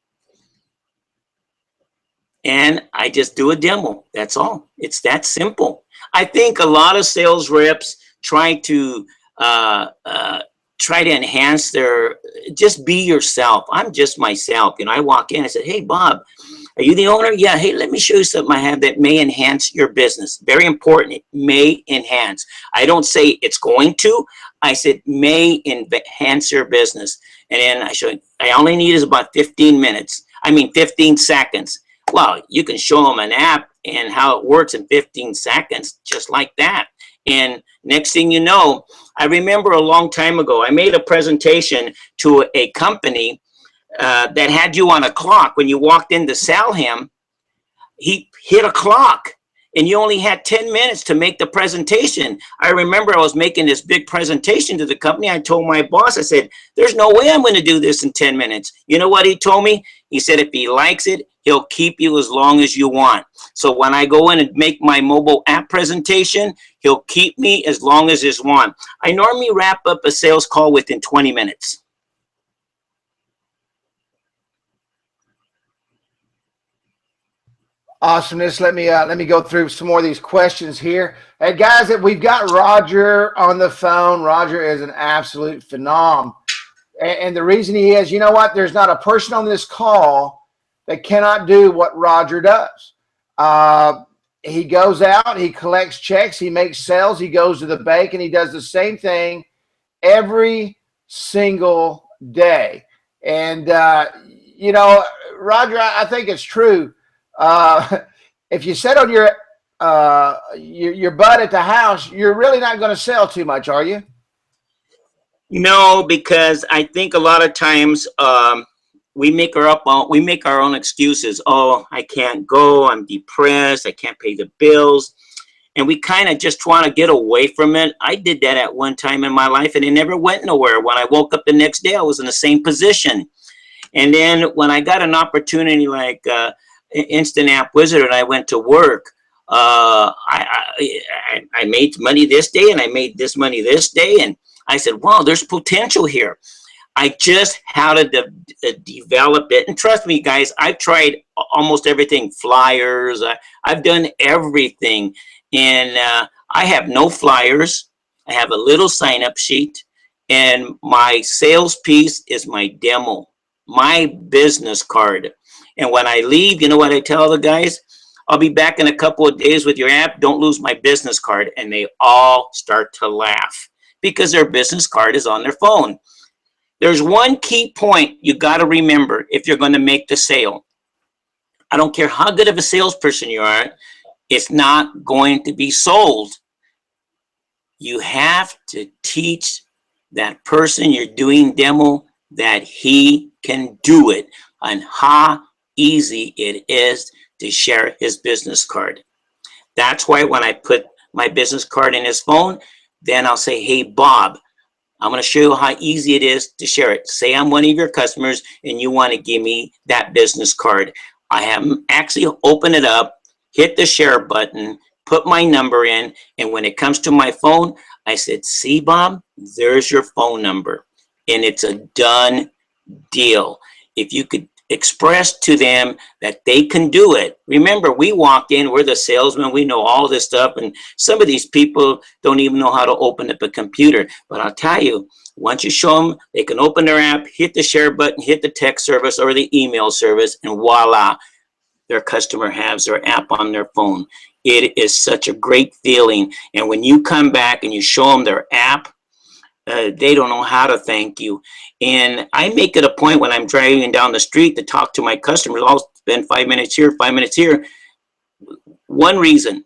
S2: And I just do a demo. That's all. It's that simple. I think a lot of sales reps try to enhance their, just be yourself. I'm just myself. I walk in, I said, "Hey, Bob, are you the owner?" "Yeah." "Hey, let me show you something I have that may enhance your business." Very important. It may enhance. I don't say it's going to. I said may enhance your business. And then I show you, I only need is about 15 seconds. Well, you can show them an app and how it works in 15 seconds, just like that. And next thing you know, I remember a long time ago, I made a presentation to a company that had you on a clock. When you walked in to sell him, he hit a clock and you only had 10 minutes to make the presentation. I remember I was making this big presentation to the company. I told my boss, I said, "There's no way I'm going to do this in 10 minutes. You know what he told me? He said, "If he likes it, he'll keep you as long as you want." So when I go in and make my mobile app presentation, he'll keep me as long as he's want. I normally wrap up a sales call within 20 minutes.
S1: Awesomeness. Let me go through some more of these questions here. Hey guys, we've got Roger on the phone. Roger is an absolute phenom, and the reason he is, you know what? There's not a person on this call that cannot do what Roger does. He goes out, he collects checks, he makes sales, he goes to the bank, and he does the same thing every single day. And Roger, I think it's true. If you sit on your butt at the house, you're really not going to sell too much, are you?
S2: No, because I think a lot of times we make our own excuses. "Oh, I can't go. I'm depressed. I can't pay the bills." And we kind of just want to get away from it. I did that at one time in my life, and it never went nowhere. When I woke up the next day, I was in the same position. And then when I got an opportunity like InstantAppWizard and I went to work, I made money this day and I made this money this day. And I said, "Wow, there's potential here." I just had to develop it. And trust me, guys, I've tried almost everything. Flyers, I've done everything. And I have no flyers. I have a little sign-up sheet. And my sales piece is my demo, my business card. And when I leave, you know what I tell the guys? "I'll be back in a couple of days with your app. Don't lose my business card." And they all start to laugh because their business card is on their phone. There's one key point you got to remember if you're going to make the sale. I don't care how good of a salesperson you are, it's not going to be sold. You have to teach that person you're doing demo that he can do it and how easy it is to share his business card. That's why when I put my business card in his phone, then I'll say, "Hey, Bob, I'm going to show you how easy it is to share it. Say I'm one of your customers and you want to give me that business card." I have him actually open it up, hit the share button, put my number in, and when it comes to my phone, I said, "See, Bob, there's your phone number." And it's a done deal. If you could express to them that they can do it. Remember, we walk in, we're the salesman, we know all this stuff, and some of these people don't even know how to open up a computer. But I'll tell you, once you show them, they can open their app, hit the share button, hit the text service or the email service, and voila, their customer has their app on their phone. It is such a great feeling. And when you come back and you show them their app, they don't know how to thank you. And I make it a point when I'm driving down the street to talk to my customers. I'll spend 5 minutes here, 5 minutes here. One reason,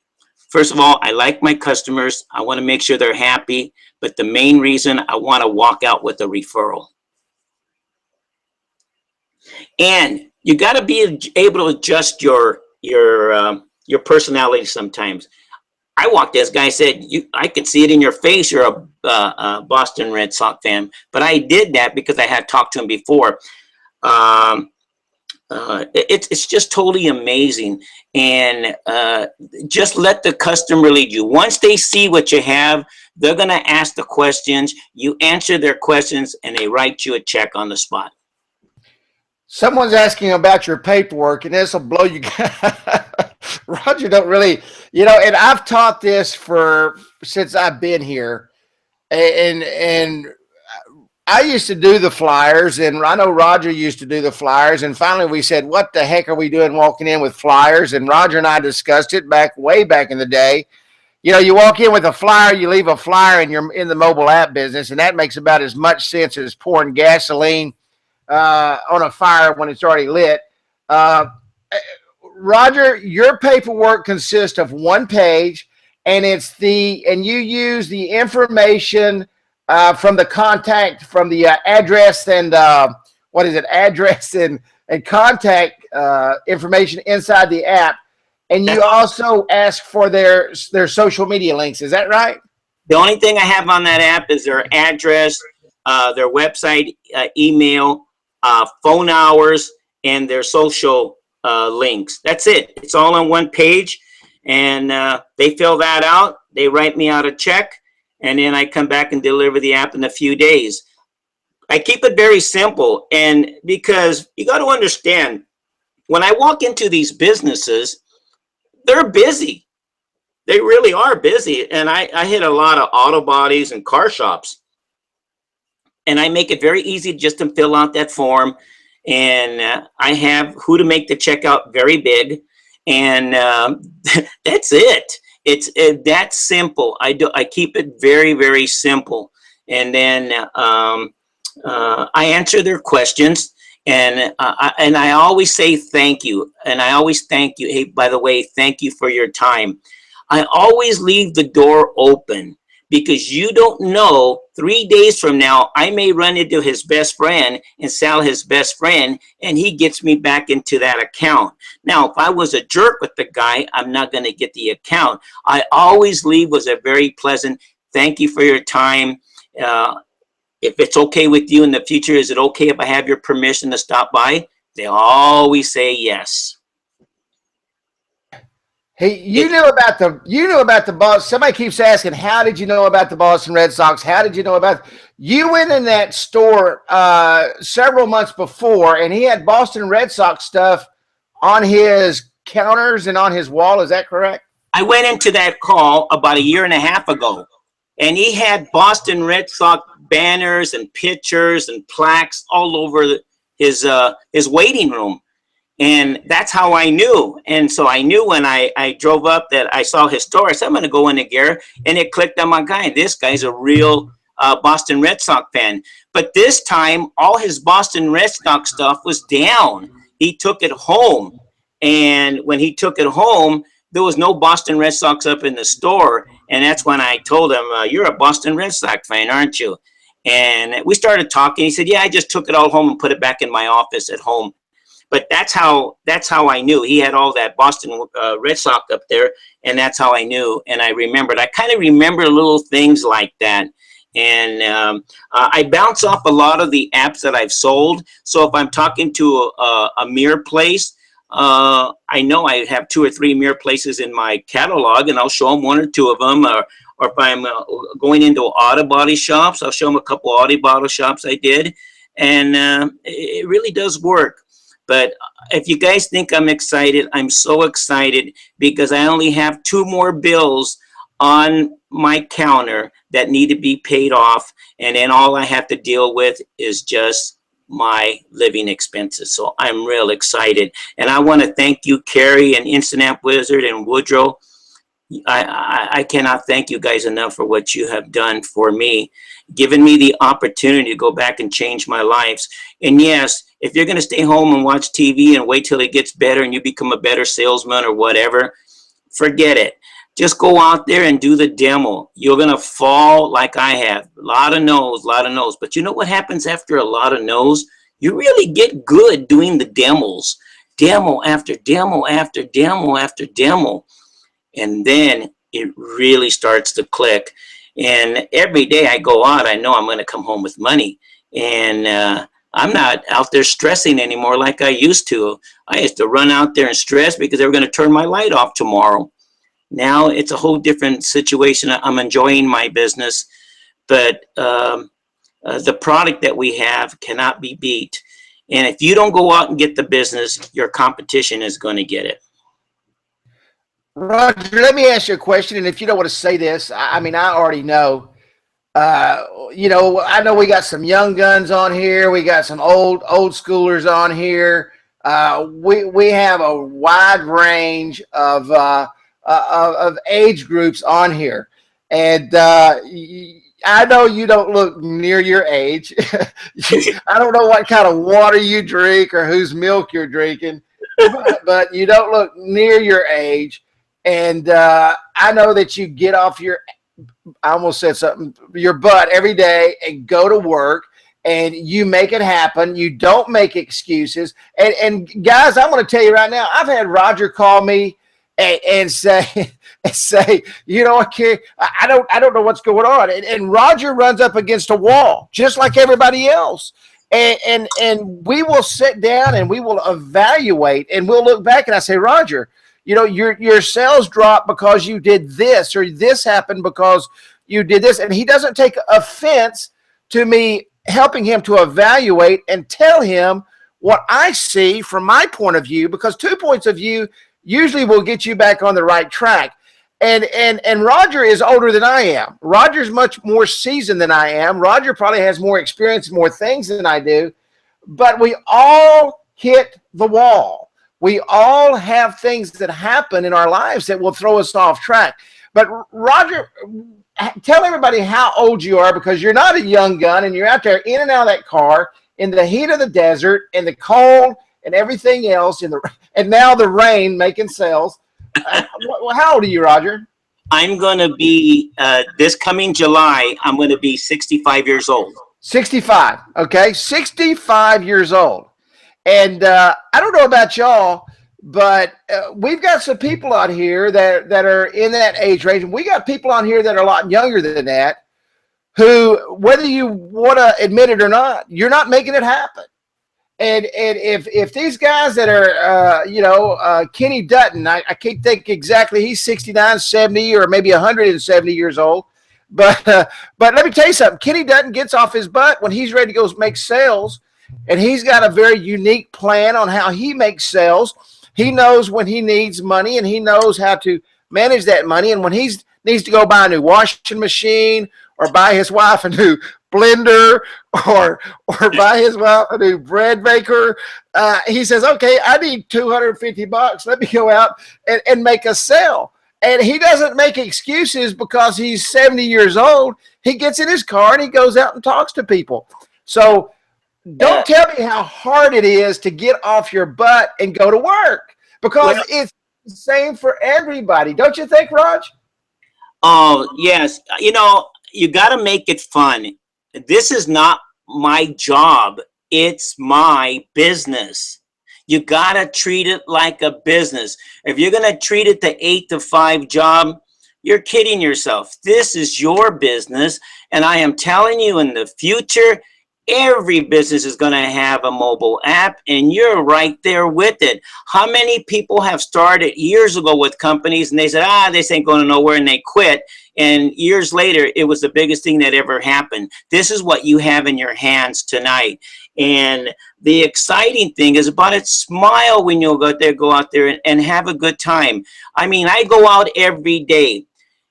S2: first of all, I like my customers. I want to make sure they're happy. But the main reason, I want to walk out with a referral. And you got to be able to adjust your personality sometimes. I walked this guy said, I could see it in your face. You're a Boston Red Sox fan. But I did that because I had talked to him before. It's just totally amazing. And just let the customer lead you. Once they see what you have, they're going to ask the questions. You answer their questions, and they write you a check on the spot.
S1: Someone's asking about your paperwork, and this will blow you. Roger don't really, and I've taught this since I've been here, and I used to do the flyers, and I know Roger used to do the flyers, and finally we said, what the heck are we doing walking in with flyers? And Roger and I discussed it way back in the day. You walk in with a flyer, you leave a flyer, and you're in the mobile app business, and that makes about as much sense as pouring gasoline on a fire when it's already lit. Roger, your paperwork consists of one page, and you use the information from the contact, from the address and address and contact information inside the app. And you also ask for their social media links. Is that right?
S2: The only thing I have on that app is their address, their website, email, phone hours, and their social links. That's it. It's all on one page. And they fill that out. They write me out a check. And then I come back and deliver the app in a few days. I keep it very simple. And because you got to understand, when I walk into these businesses, they're busy. They really are busy. And I hit a lot of auto bodies and car shops. And I make it very easy just to fill out that form. And I have who to make the checkout very big. And that's it. It's that simple. I keep it very, very simple. And then I answer their questions. And I always say thank you. And I always thank you. Hey, by the way, thank you for your time. I always leave the door open because you don't know 3 days from now, I may run into his best friend and sell his best friend, and he gets me back into that account. Now, if I was a jerk with the guy, I'm not going to get the account. I always leave with a very pleasant, thank you for your time. If it's okay with you in the future, is it okay if I have your permission to stop by? They always say yes.
S1: Hey, you knew about the boss. Somebody keeps asking, how did you know about the Boston Red Sox? How did you know about you went in that store several months before, and he had Boston Red Sox stuff on his counters and on his wall. Is that correct?
S2: I went into that call about 1.5 years ago, and he had Boston Red Sox banners and pictures and plaques all over his waiting room. And that's how I knew. And so I knew when I drove up that I saw his store. I said, I'm going to go in there. And it clicked on my guy. This guy's a real Boston Red Sox fan. But this time, all his Boston Red Sox stuff was down. He took it home. And when he took it home, there was no Boston Red Sox up in the store. And that's when I told him, you're a Boston Red Sox fan, aren't you? And we started talking. He said, yeah, I just took it all home and put it back in my office at home. But that's how I knew. He had all that Boston Red Sox up there, and that's how I knew. And I remembered. I kind of remember little things like that. And I bounce off a lot of the apps that I've sold. So if I'm talking to a mirror place, I know I have 2 or 3 mirror places in my catalog, and I'll show them 1 or 2 of them. Or if I'm going into auto body shops, I'll show them a couple of auto body shops I did. And it really does work. But if you guys think I'm excited, I'm so excited because I only have 2 more bills on my counter that need to be paid off. And then all I have to deal with is just my living expenses. So I'm real excited. And I want to thank you, Carrie and InstantAppWizard and Woodrow. I cannot thank you guys enough for what you have done for me, giving me the opportunity to go back and change my lives. And yes, if you're going to stay home and watch TV and wait till it gets better and you become a better salesman or whatever, forget it. Just go out there and do the demo. You're going to fall like I have. A lot of no's, a lot of no's. But you know what happens after a lot of no's? You really get good doing the demos. Demo after demo after demo after demo. And then it really starts to click. And every day I go out, I know I'm going to come home with money. And I'm not out there stressing anymore like I used to. I used to run out there and stress because they were going to turn my light off tomorrow. Now it's a whole different situation. I'm enjoying my business, but the product that we have cannot be beat. And if you don't go out and get the business, your competition is going to get it.
S1: Roger, let me ask you a question. And if you don't want to say this, I mean, I already know. You know, I know we got some young guns on here. We got some old schoolers on here. We have a wide range of age groups on here, and I know you don't look near your age. I don't know what kind of water you drink or whose milk you're drinking, but you don't look near your age. And I know that you get off your, I almost said something, your butt every day and go to work, and you make it happen. You don't make excuses. And guys, I'm going to tell you right now, I've had Roger call me and say, you know, I don't know what's going on. And Roger runs up against a wall, just like everybody else. And we will sit down and we will evaluate, and we'll look back, and I say, Roger, you know, your sales dropped because you did this, or this happened because you did this. And he doesn't take offense to me helping him to evaluate and tell him what I see from my point of view, because 2 points of view usually will get you back on the right track. And Roger is older than I am. Roger's much more seasoned than I am. Roger probably has more experience, more things than I do. But we all hit the wall. We all have things that happen in our lives that will throw us off track. But Roger, tell everybody how old you are, because you're not a young gun, and you're out there in and out of that car in the heat of the desert and the cold and everything else, and now the rain, making sales. How old are you, Roger?
S2: I'm going to be, this coming July, I'm going to be 65 years old.
S1: 65, okay? 65 years old. And I don't know about y'all, but we've got some people on here that are in that age range. And we got people on here that are a lot younger than that, who, whether you want to admit it or not, you're not making it happen. And if these guys that are, Kenny Dutton, I can't think exactly, he's 69, 70, or maybe 170 years old. But let me tell you something. Kenny Dutton gets off his butt when he's ready to go make sales. And he's got a very unique plan on how he makes sales. He knows when he needs money, and he knows how to manage that money. And when he needs to go buy a new washing machine, or buy his wife a new blender, or buy his wife a new bread maker, he says, okay, I need $250. Let me go out and make a sale. And he doesn't make excuses because he's 70 years old. He gets in his car and he goes out and talks to people. So don't tell me how hard it is to get off your butt and go to work, because it's the same for everybody. Don't you think, Raj?
S2: Oh, yes. You know, you got to make it fun. This is not my job. It's my business. You got to treat it like a business. If you're going to treat it the 8 to 5 job, you're kidding yourself. This is your business. And I am telling you, in the future, every business is going to have a mobile app, and you're right there with it. How many people have started years ago with companies, and they said, this ain't going nowhere, and they quit. And years later, it was the biggest thing that ever happened. This is what you have in your hands tonight. And the exciting thing is about it. Smile when you go out there and have a good time. I mean, I go out every day.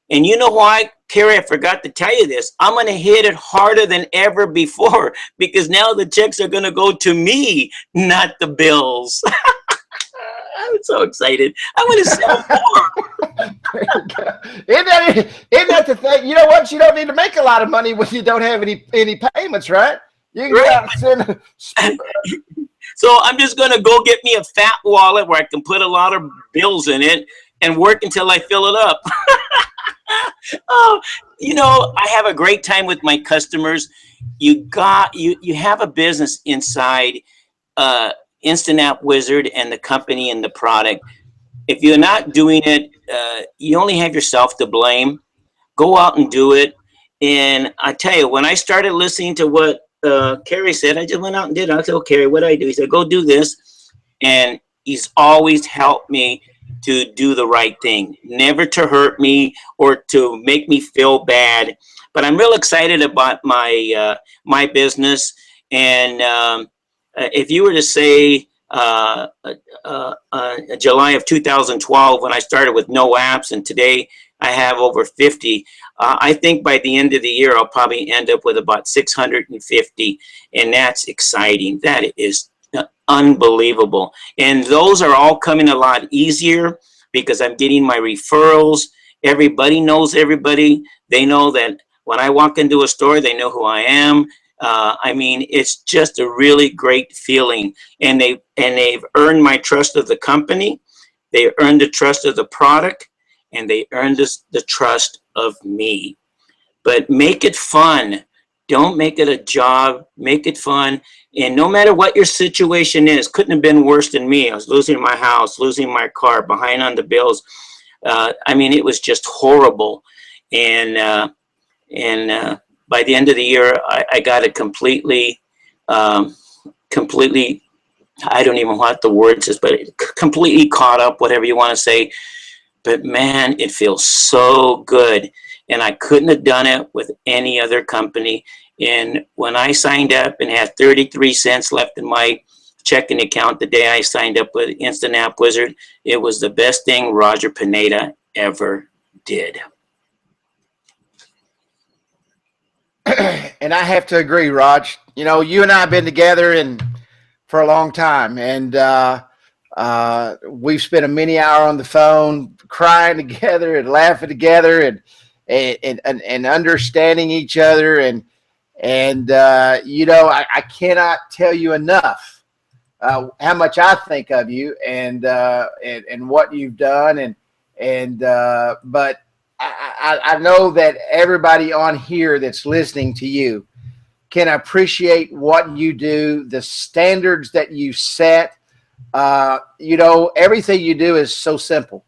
S2: And you know why? Carrie, I forgot to tell you this. I'm going to hit it harder than ever before because now the checks are going to go to me, not the bills. I'm so excited. I want to sell more.
S1: Isn't that the thing? You know what? You don't need to make a lot of money when you don't have any payments, right? You can go out and send.
S2: So I'm just going to go get me a fat wallet where I can put a lot of bills in it and work until I fill it up. Oh, you know, I have a great time with my customers. You have a business inside InstantAppWizard and the company and the product. If you're not doing it, you only have yourself to blame. Go out and do it. And I tell you, when I started listening to what Carrie said, I just went out and did it. I said, "Oh, Carrie, what do I do?" He said, "Go do this." And he's always helped me to do the right thing, never to hurt me or to make me feel bad. But I'm real excited about my my business. And if you were to say July of 2012, when I started with no apps, and today I have over 50, I think by the end of the year, I'll probably end up with about 650. And that's exciting. That is unbelievable. And those are all coming a lot easier because I'm getting my referrals. Everybody knows everybody. They know that when I walk into a store, they know who I am. I mean, it's just a really great feeling. And they've earned my trust of the company. They earned the trust of the product, and they earned the trust of me. But make it fun. Don't make it a job. Make it fun. And no matter what your situation is, couldn't have been worse than me. I was losing my house, losing my car, behind on the bills. I mean, it was just horrible. And by the end of the year, I got it completely, I don't even know what the word is, but completely caught up, whatever you want to say. But man, it feels so good. And I couldn't have done it with any other company. And when I signed up and had 33 cents left in my checking account the day I signed up with InstantAppWizard, it was the best thing Roger Pineda ever did.
S1: And I have to agree, Raj. You know, you and I have been together for a long time, and we've spent a many hour on the phone crying together and laughing together and understanding each other. And you know, I cannot tell you enough how much I think of you and what you've done. But I know that everybody on here that's listening to you can appreciate what you do, the standards that you set. You know, everything you do is so simple.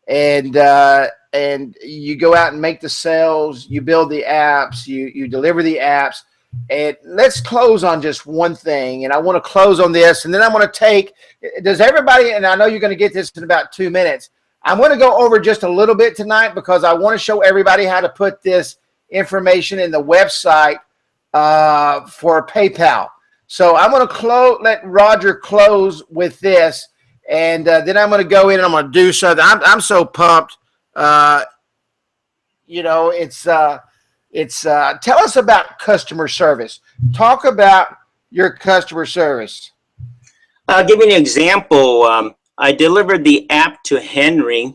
S1: And you go out and make the sales, you build the apps, you deliver the apps. And let's close on just one thing. And I want to close on this, and then I want to take, does everybody, and I know you're going to get this in about 2 minutes. I'm going to go over just a little bit tonight because I want to show everybody how to put this information in the website for PayPal. So I'm going to let Roger close with this, and then I'm going to go in and I'm going to do something. I'm so pumped. You know, it's tell us about customer service. Talk about your customer service.
S2: I'll give you an example. I delivered the app to Henry,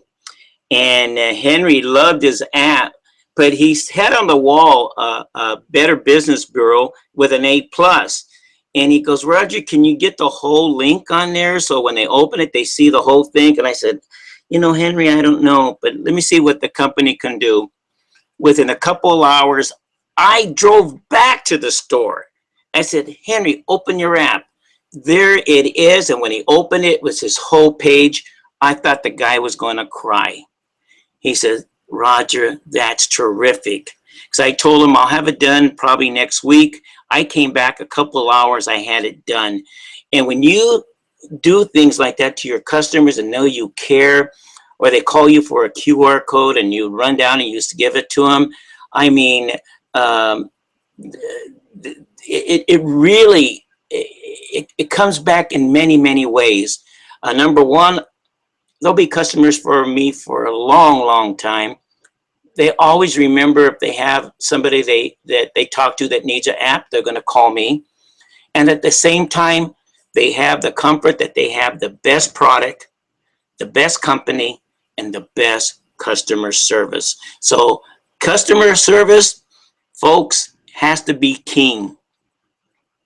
S2: and Henry loved his app, but he had on the wall a Better Business Bureau with an A+. And he goes, "Roger, can you get the whole link on there so when they open it, they see the whole thing?" And I said, "You know, Henry, I don't know, but let me see what the company can do." Within a couple of hours, I drove back to the store. I said, "Henry, open your app." There it is. And when he opened it, it was his whole page. I thought the guy was going to cry. He said, "Roger, that's terrific." Because I told him I'll have it done probably next week. I came back a couple of hours, I had it done. And when you do things like that to your customers and know you care, or they call you for a QR code and you run down and you just give it to them, I mean, it really, it comes back in many, many ways. Number one, there'll be customers for me for a long, long time. they always remember if they have somebody that they talk to that needs an app, they're going to call me. And at the same time, they have the comfort that they have the best product, the best company, and the best customer service. So customer service, folks, has to be king,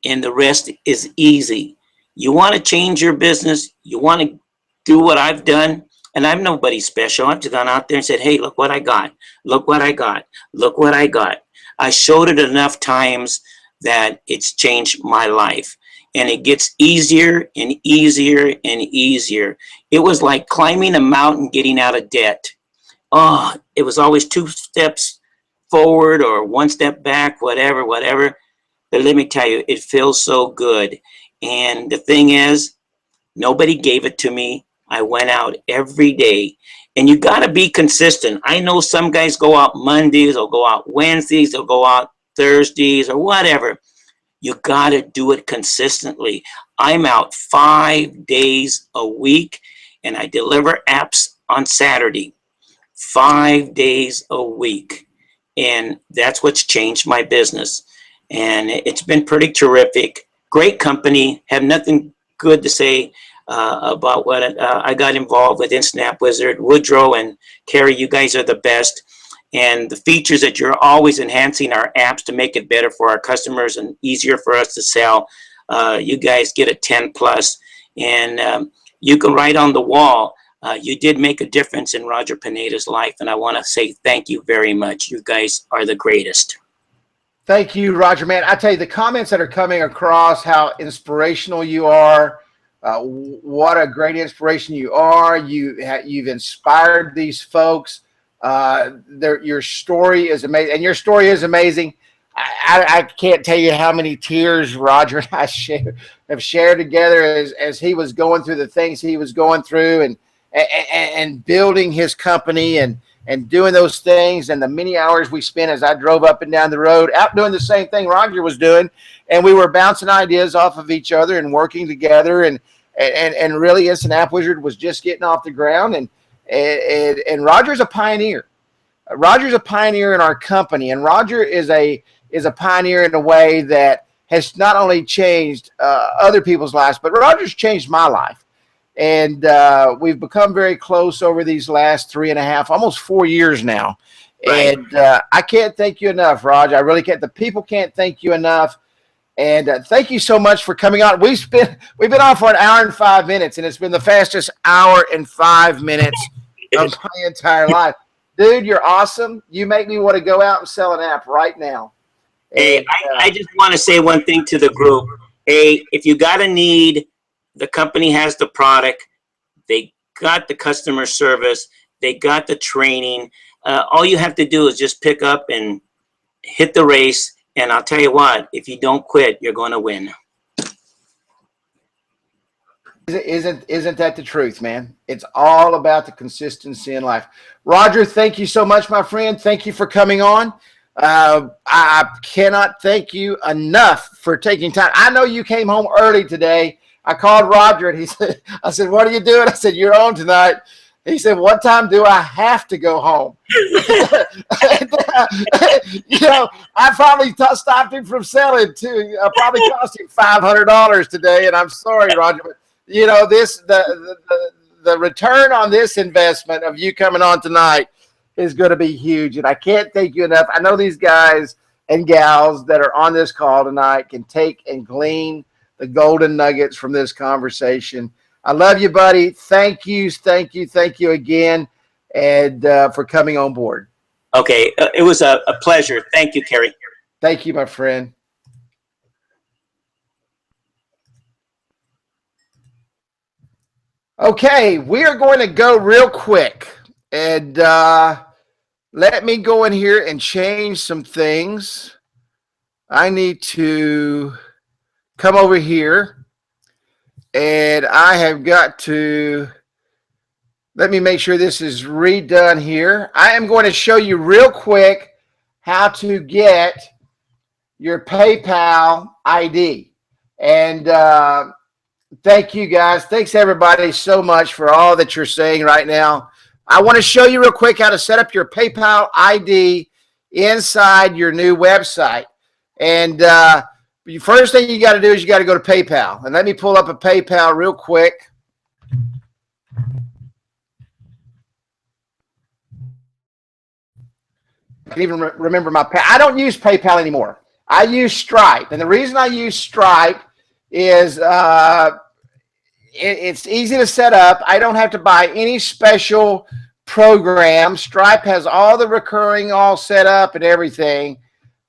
S2: and the rest is easy. You want to change your business, you want to do what I've done, and I'm nobody special. I've just gone out there and said, hey, look what I got. Look what I got. Look what I got. I showed it enough times that it's changed my life. And it gets easier and easier and easier. It was like climbing a mountain, getting out of debt. Oh, it was always 2 steps forward or 1 step back, whatever. But let me tell you, it feels so good. And the thing is, nobody gave it to me. I went out every day. And you got to be consistent. I know some guys go out Mondays or go out Wednesdays or go out Thursdays or whatever. You got to do it consistently. I'm out 5 days a week, and I deliver apps on Saturday. 5 days a week. And that's what's changed my business. And it's been pretty terrific. Great company. Have nothing good to say about what I got involved with InstantAppWizard. Woodrow and Carrie, you guys are the best. And the features that you're always enhancing our apps to make it better for our customers and easier for us to sell. You guys get a 10 plus. And you can write on the wall, you did make a difference in Roger Pineda's life. And I want to say thank you very much. You guys are the greatest.
S1: Thank you, Roger, man. I tell you, the comments that are coming across, how inspirational you are, what a great inspiration you are. You've inspired these folks. Your story is amazing, and your story is amazing. I can't tell you how many tears Roger and I have shared together as he was going through the things he was going through and building his company and doing those things, and the many hours we spent as I drove up and down the road out doing the same thing Roger was doing, and we were bouncing ideas off of each other and working together, and really InstantAppWizard was just getting off the ground, and Roger's a pioneer. Roger's a pioneer in our company, and Roger is a pioneer in a way that has not only changed other people's lives, but Roger's changed my life. And we've become very close over these last 3.5, almost 4 years now. Right. And I can't thank you enough, Roger. I really can't. The people can't thank you enough. And thank you so much for coming on. We've been on for 1 hour and 5 minutes, and it's been the fastest 1 hour and 5 minutes of my entire life. Dude, you're awesome. You make me want to go out and sell an app right now.
S2: Hey, I just want to say one thing to the group. Hey, if you got a need, the company has the product. They got the customer service. They got the training. All you have to do is just pick up and hit the race. And I'll tell you what, if you don't quit, you're going to win.
S1: Isn't that the truth, man? It's all about the consistency in life. Roger, thank you so much, my friend. Thank you for coming on. I cannot thank you enough for taking time. I know you came home early today. I called Roger and I said, what are you doing? I said, you're on tonight. He said, what time do I have to go home? I probably stopped him from selling too. I probably cost him $500 today. And I'm sorry, Roger, but the return on this investment of you coming on tonight is going to be huge. And I can't thank you enough. I know these guys and gals that are on this call tonight can take and glean the golden nuggets from this conversation. I love you, buddy. Thank you again, and for coming on board.
S2: Okay, it was a pleasure. Thank you, Kerry.
S1: Thank you, my friend. Okay, we are going to go real quick, and let me go in here and change some things. I need to come over here, and I have got to, let me make sure this is redone here. I am going to show you real quick how to get your PayPal ID. And thank you guys. Thanks everybody so much for all that you're saying right now. I want to show you real quick how to set up your PayPal ID inside your new website. And the first thing you got to do is you got to go to PayPal. And let me pull up a PayPal real quick. I can even remember my I don't use PayPal anymore. I use Stripe. And the reason I use Stripe is it's easy to set up. I don't have to buy any special program. Stripe has all the recurring all set up and everything.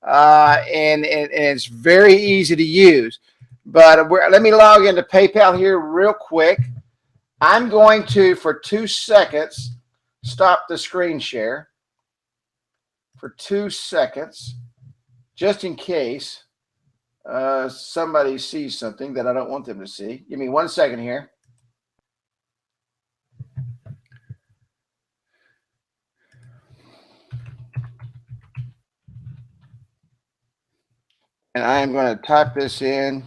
S1: And it's very easy to use. But let me log into PayPal here real quick. I'm going to, for 2 seconds, stop the screen share for 2 seconds, just in case somebody sees something that I don't want them to see. Give me 1 second here. And I am going to type this in.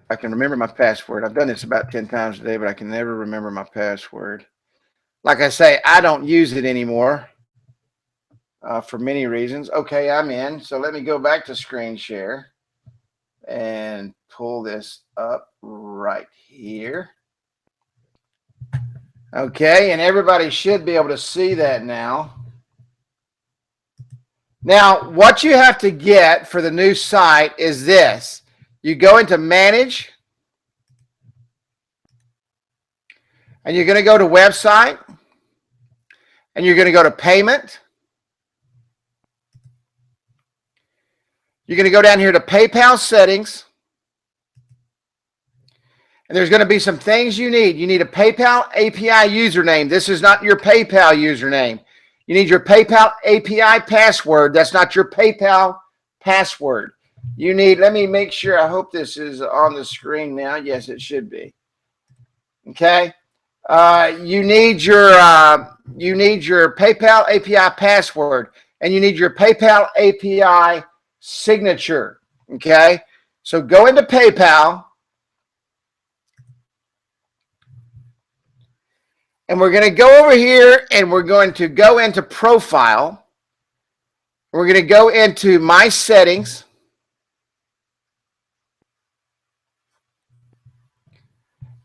S1: I can remember my password. I've done this about 10 times a day, but I can never remember my password. Like I say, I don't use it anymore for many reasons. Okay, I'm in. So let me go back to screen share and pull this up right here. Okay, and everybody should be able to see that now. Now, what you have to get for the new site is this. You go into Manage, and you're going to go to Website, and you're going to go to Payment. You're going to go down here to PayPal Settings, and there's going to be some things you need. You need a PayPal API username. This is not your PayPal username. You need your PayPal API password. That's not your PayPal password. You need, let me make sure, I hope this is on the screen now. Yes, it should be. Okay. You need your PayPal API password, and you need your PayPal API signature. Okay. So go into PayPal, and we're going to go over here, and we're going to go into Profile. We're going to go into My Settings.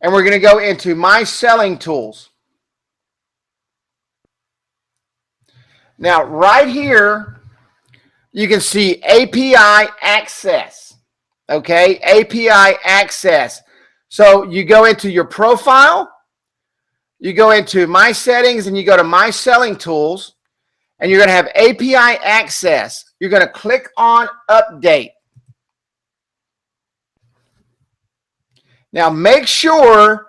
S1: And we're going to go into My Selling Tools. Now, right here, you can see API Access. Okay, API Access. So you go into your profile, you go into My Settings, and you go to My Selling Tools, and you're going to have API Access. You're going to click on Update. Now, make sure,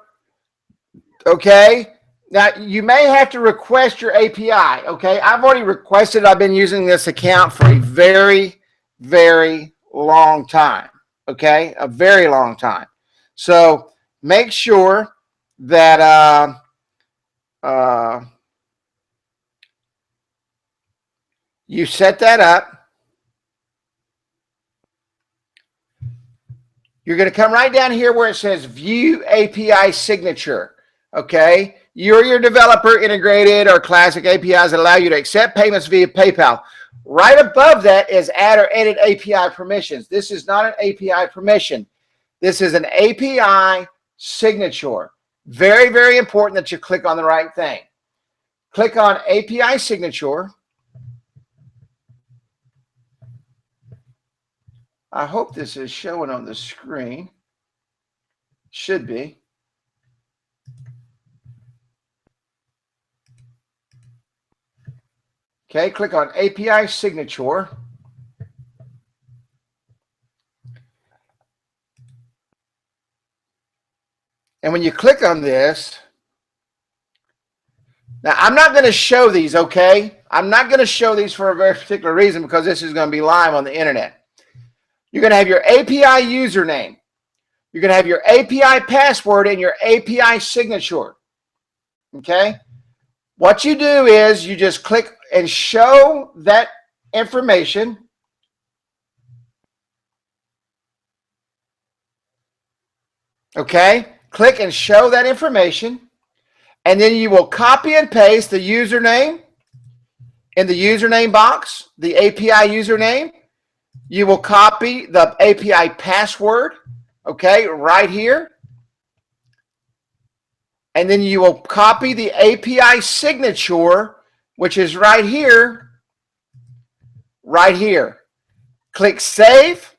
S1: okay, now you may have to request your API, okay? I've already requested. I've been using this account for a very, very long time, okay? A very long time. So make sure that you set that up. You're going to come right down here where it says View API Signature. Okay, you're your developer integrated or classic APIs that allow you to accept payments via PayPal. Right above that is Add or Edit API Permissions. This is not an API permission. This is an API signature. Very, very important that you click on the right thing. Click on API Signature. I hope this is showing on the screen. Should be. Okay, click on API Signature. And when you click on this, now I'm not going to show these, okay? I'm not going to show these for a very particular reason, because this is going to be live on the internet. You're going to have your API username. You're going to have your API password and your API signature. Okay? What you do is you just click and show that information. Okay, click and show that information, and then you will copy and paste the username in the username box, the API username. You will copy the API password, okay, right here. And then you will copy the API signature, which is right here, right here. Click save,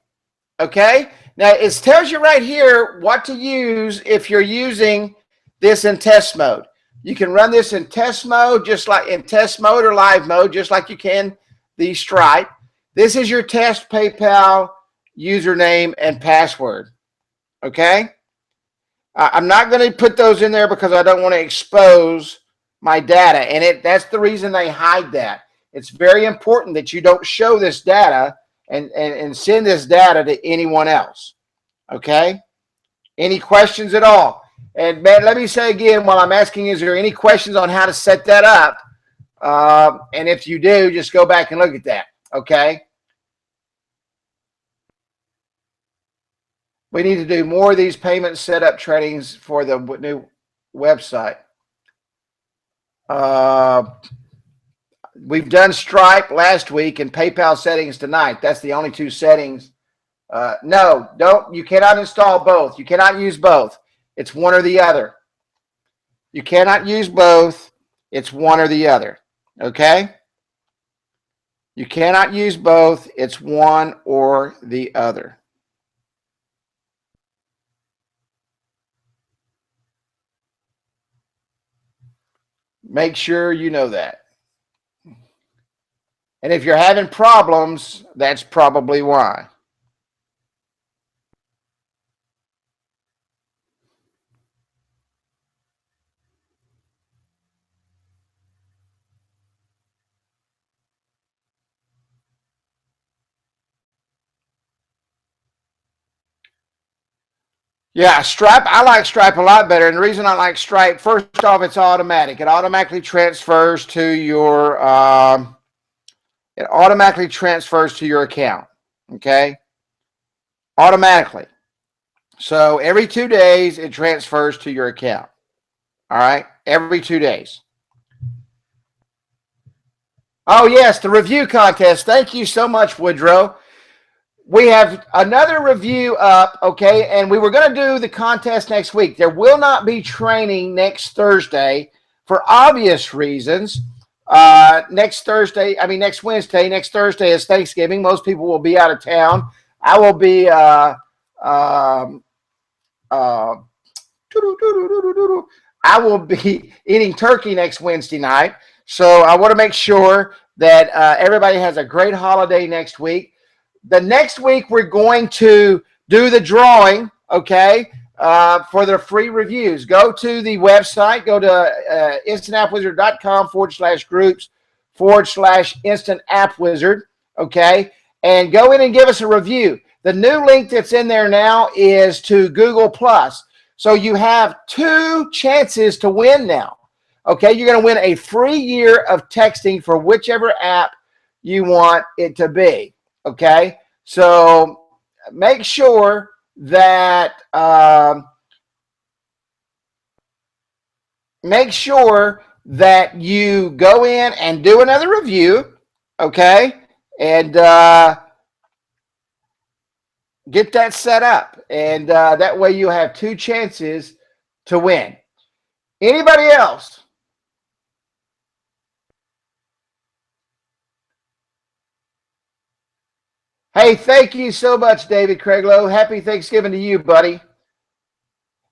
S1: okay? Now, it tells you right here what to use if you're using this in test mode. You can run this in test mode, just like in test mode or live mode, just like you can the Stripe. This is your test PayPal username and password, okay? I'm not going to put those in there because I don't want to expose my data, and that's the reason they hide that. It's very important that you don't show this data and send this data to anyone else, okay? Any questions at all? And man, let me say again while I'm asking, is there any questions on how to set that up? And if you do, just go back and look at that, okay? We need to do more of these payment setup trainings for the new website. We've done Stripe last week and PayPal settings tonight. That's the only two settings. No, don't. You cannot install both. You cannot use both. It's one or the other. You cannot use both. It's one or the other. Okay? You cannot use both. It's one or the other. Make sure you know that. And if you're having problems, that's probably why. Yeah, Stripe, I like Stripe a lot better. And the reason I like Stripe, first off, it's automatic. It automatically transfers to your account. Okay? Automatically. So every 2 days it transfers to your account. All right? Every 2 days. Oh, yes, the review contest. Thank you so much, Woodrow. We have another review up, okay, and we were going to do the contest next week. There will not be training next Thursday for obvious reasons. Next Wednesday. Next Thursday is Thanksgiving. Most people will be out of town. I will be eating turkey next Wednesday night. So I want to make sure that everybody has a great holiday next week. The next week, we're going to do the drawing, okay, for the free reviews. Go to the website. Go to InstantAppWizard.com/groups/InstantAppWizard, okay, and go in and give us a review. The new link that's in there now is to Google+. So you have 2 chances to win now, okay? You're going to win a free year of texting for whichever app you want it to be. Okay, so make sure that you go in and do another review, okay, and get that set up, and that way you have 2 chances to win. Anybody else? Hey, thank you so much, David Craiglow. Happy Thanksgiving to you, buddy.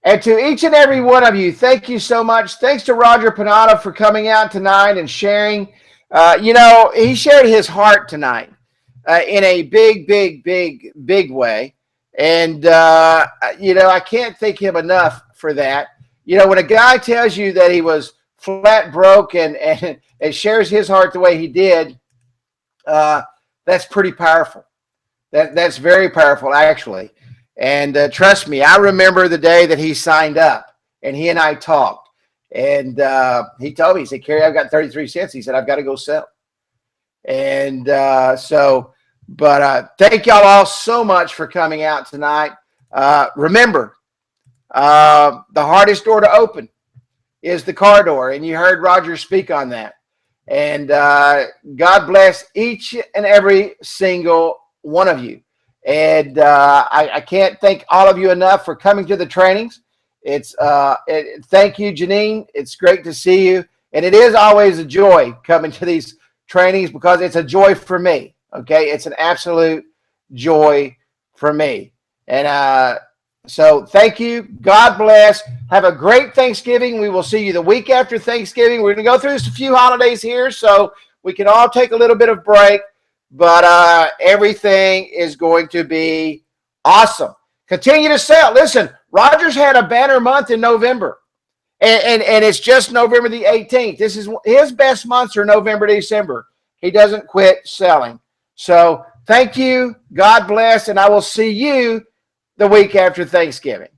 S1: And to each and every one of you, thank you so much. Thanks to Roger Pindea for coming out tonight and sharing. He shared his heart tonight in a big way. And, I can't thank him enough for that. When a guy tells you that he was flat broke and shares his heart the way he did, that's pretty powerful. That's very powerful, actually. And trust me, I remember the day that he signed up, and he and I talked. And he told me, he said, Kerry, I've got 33 cents. He said, I've got to go sell. And thank y'all all so much for coming out tonight. Remember, The hardest door to open is the car door, and you heard Roger speak on that. And God bless each and every single one of you. And I can't thank all of you enough for coming to the trainings. Thank you, Janine. It's great to see you. And it is always a joy coming to these trainings because it's a joy for me. Okay. It's an absolute joy for me. And so thank you. God bless. Have a great Thanksgiving. We will see you the week after Thanksgiving. We're going to go through a few holidays here so we can all take a little bit of break, but everything is going to be awesome. Continue to sell. Listen, Roger's had a banner month in November, and it's just November the 18th. This is his best months are November, December. He doesn't quit selling. So thank you. God bless, and I will see you the week after Thanksgiving.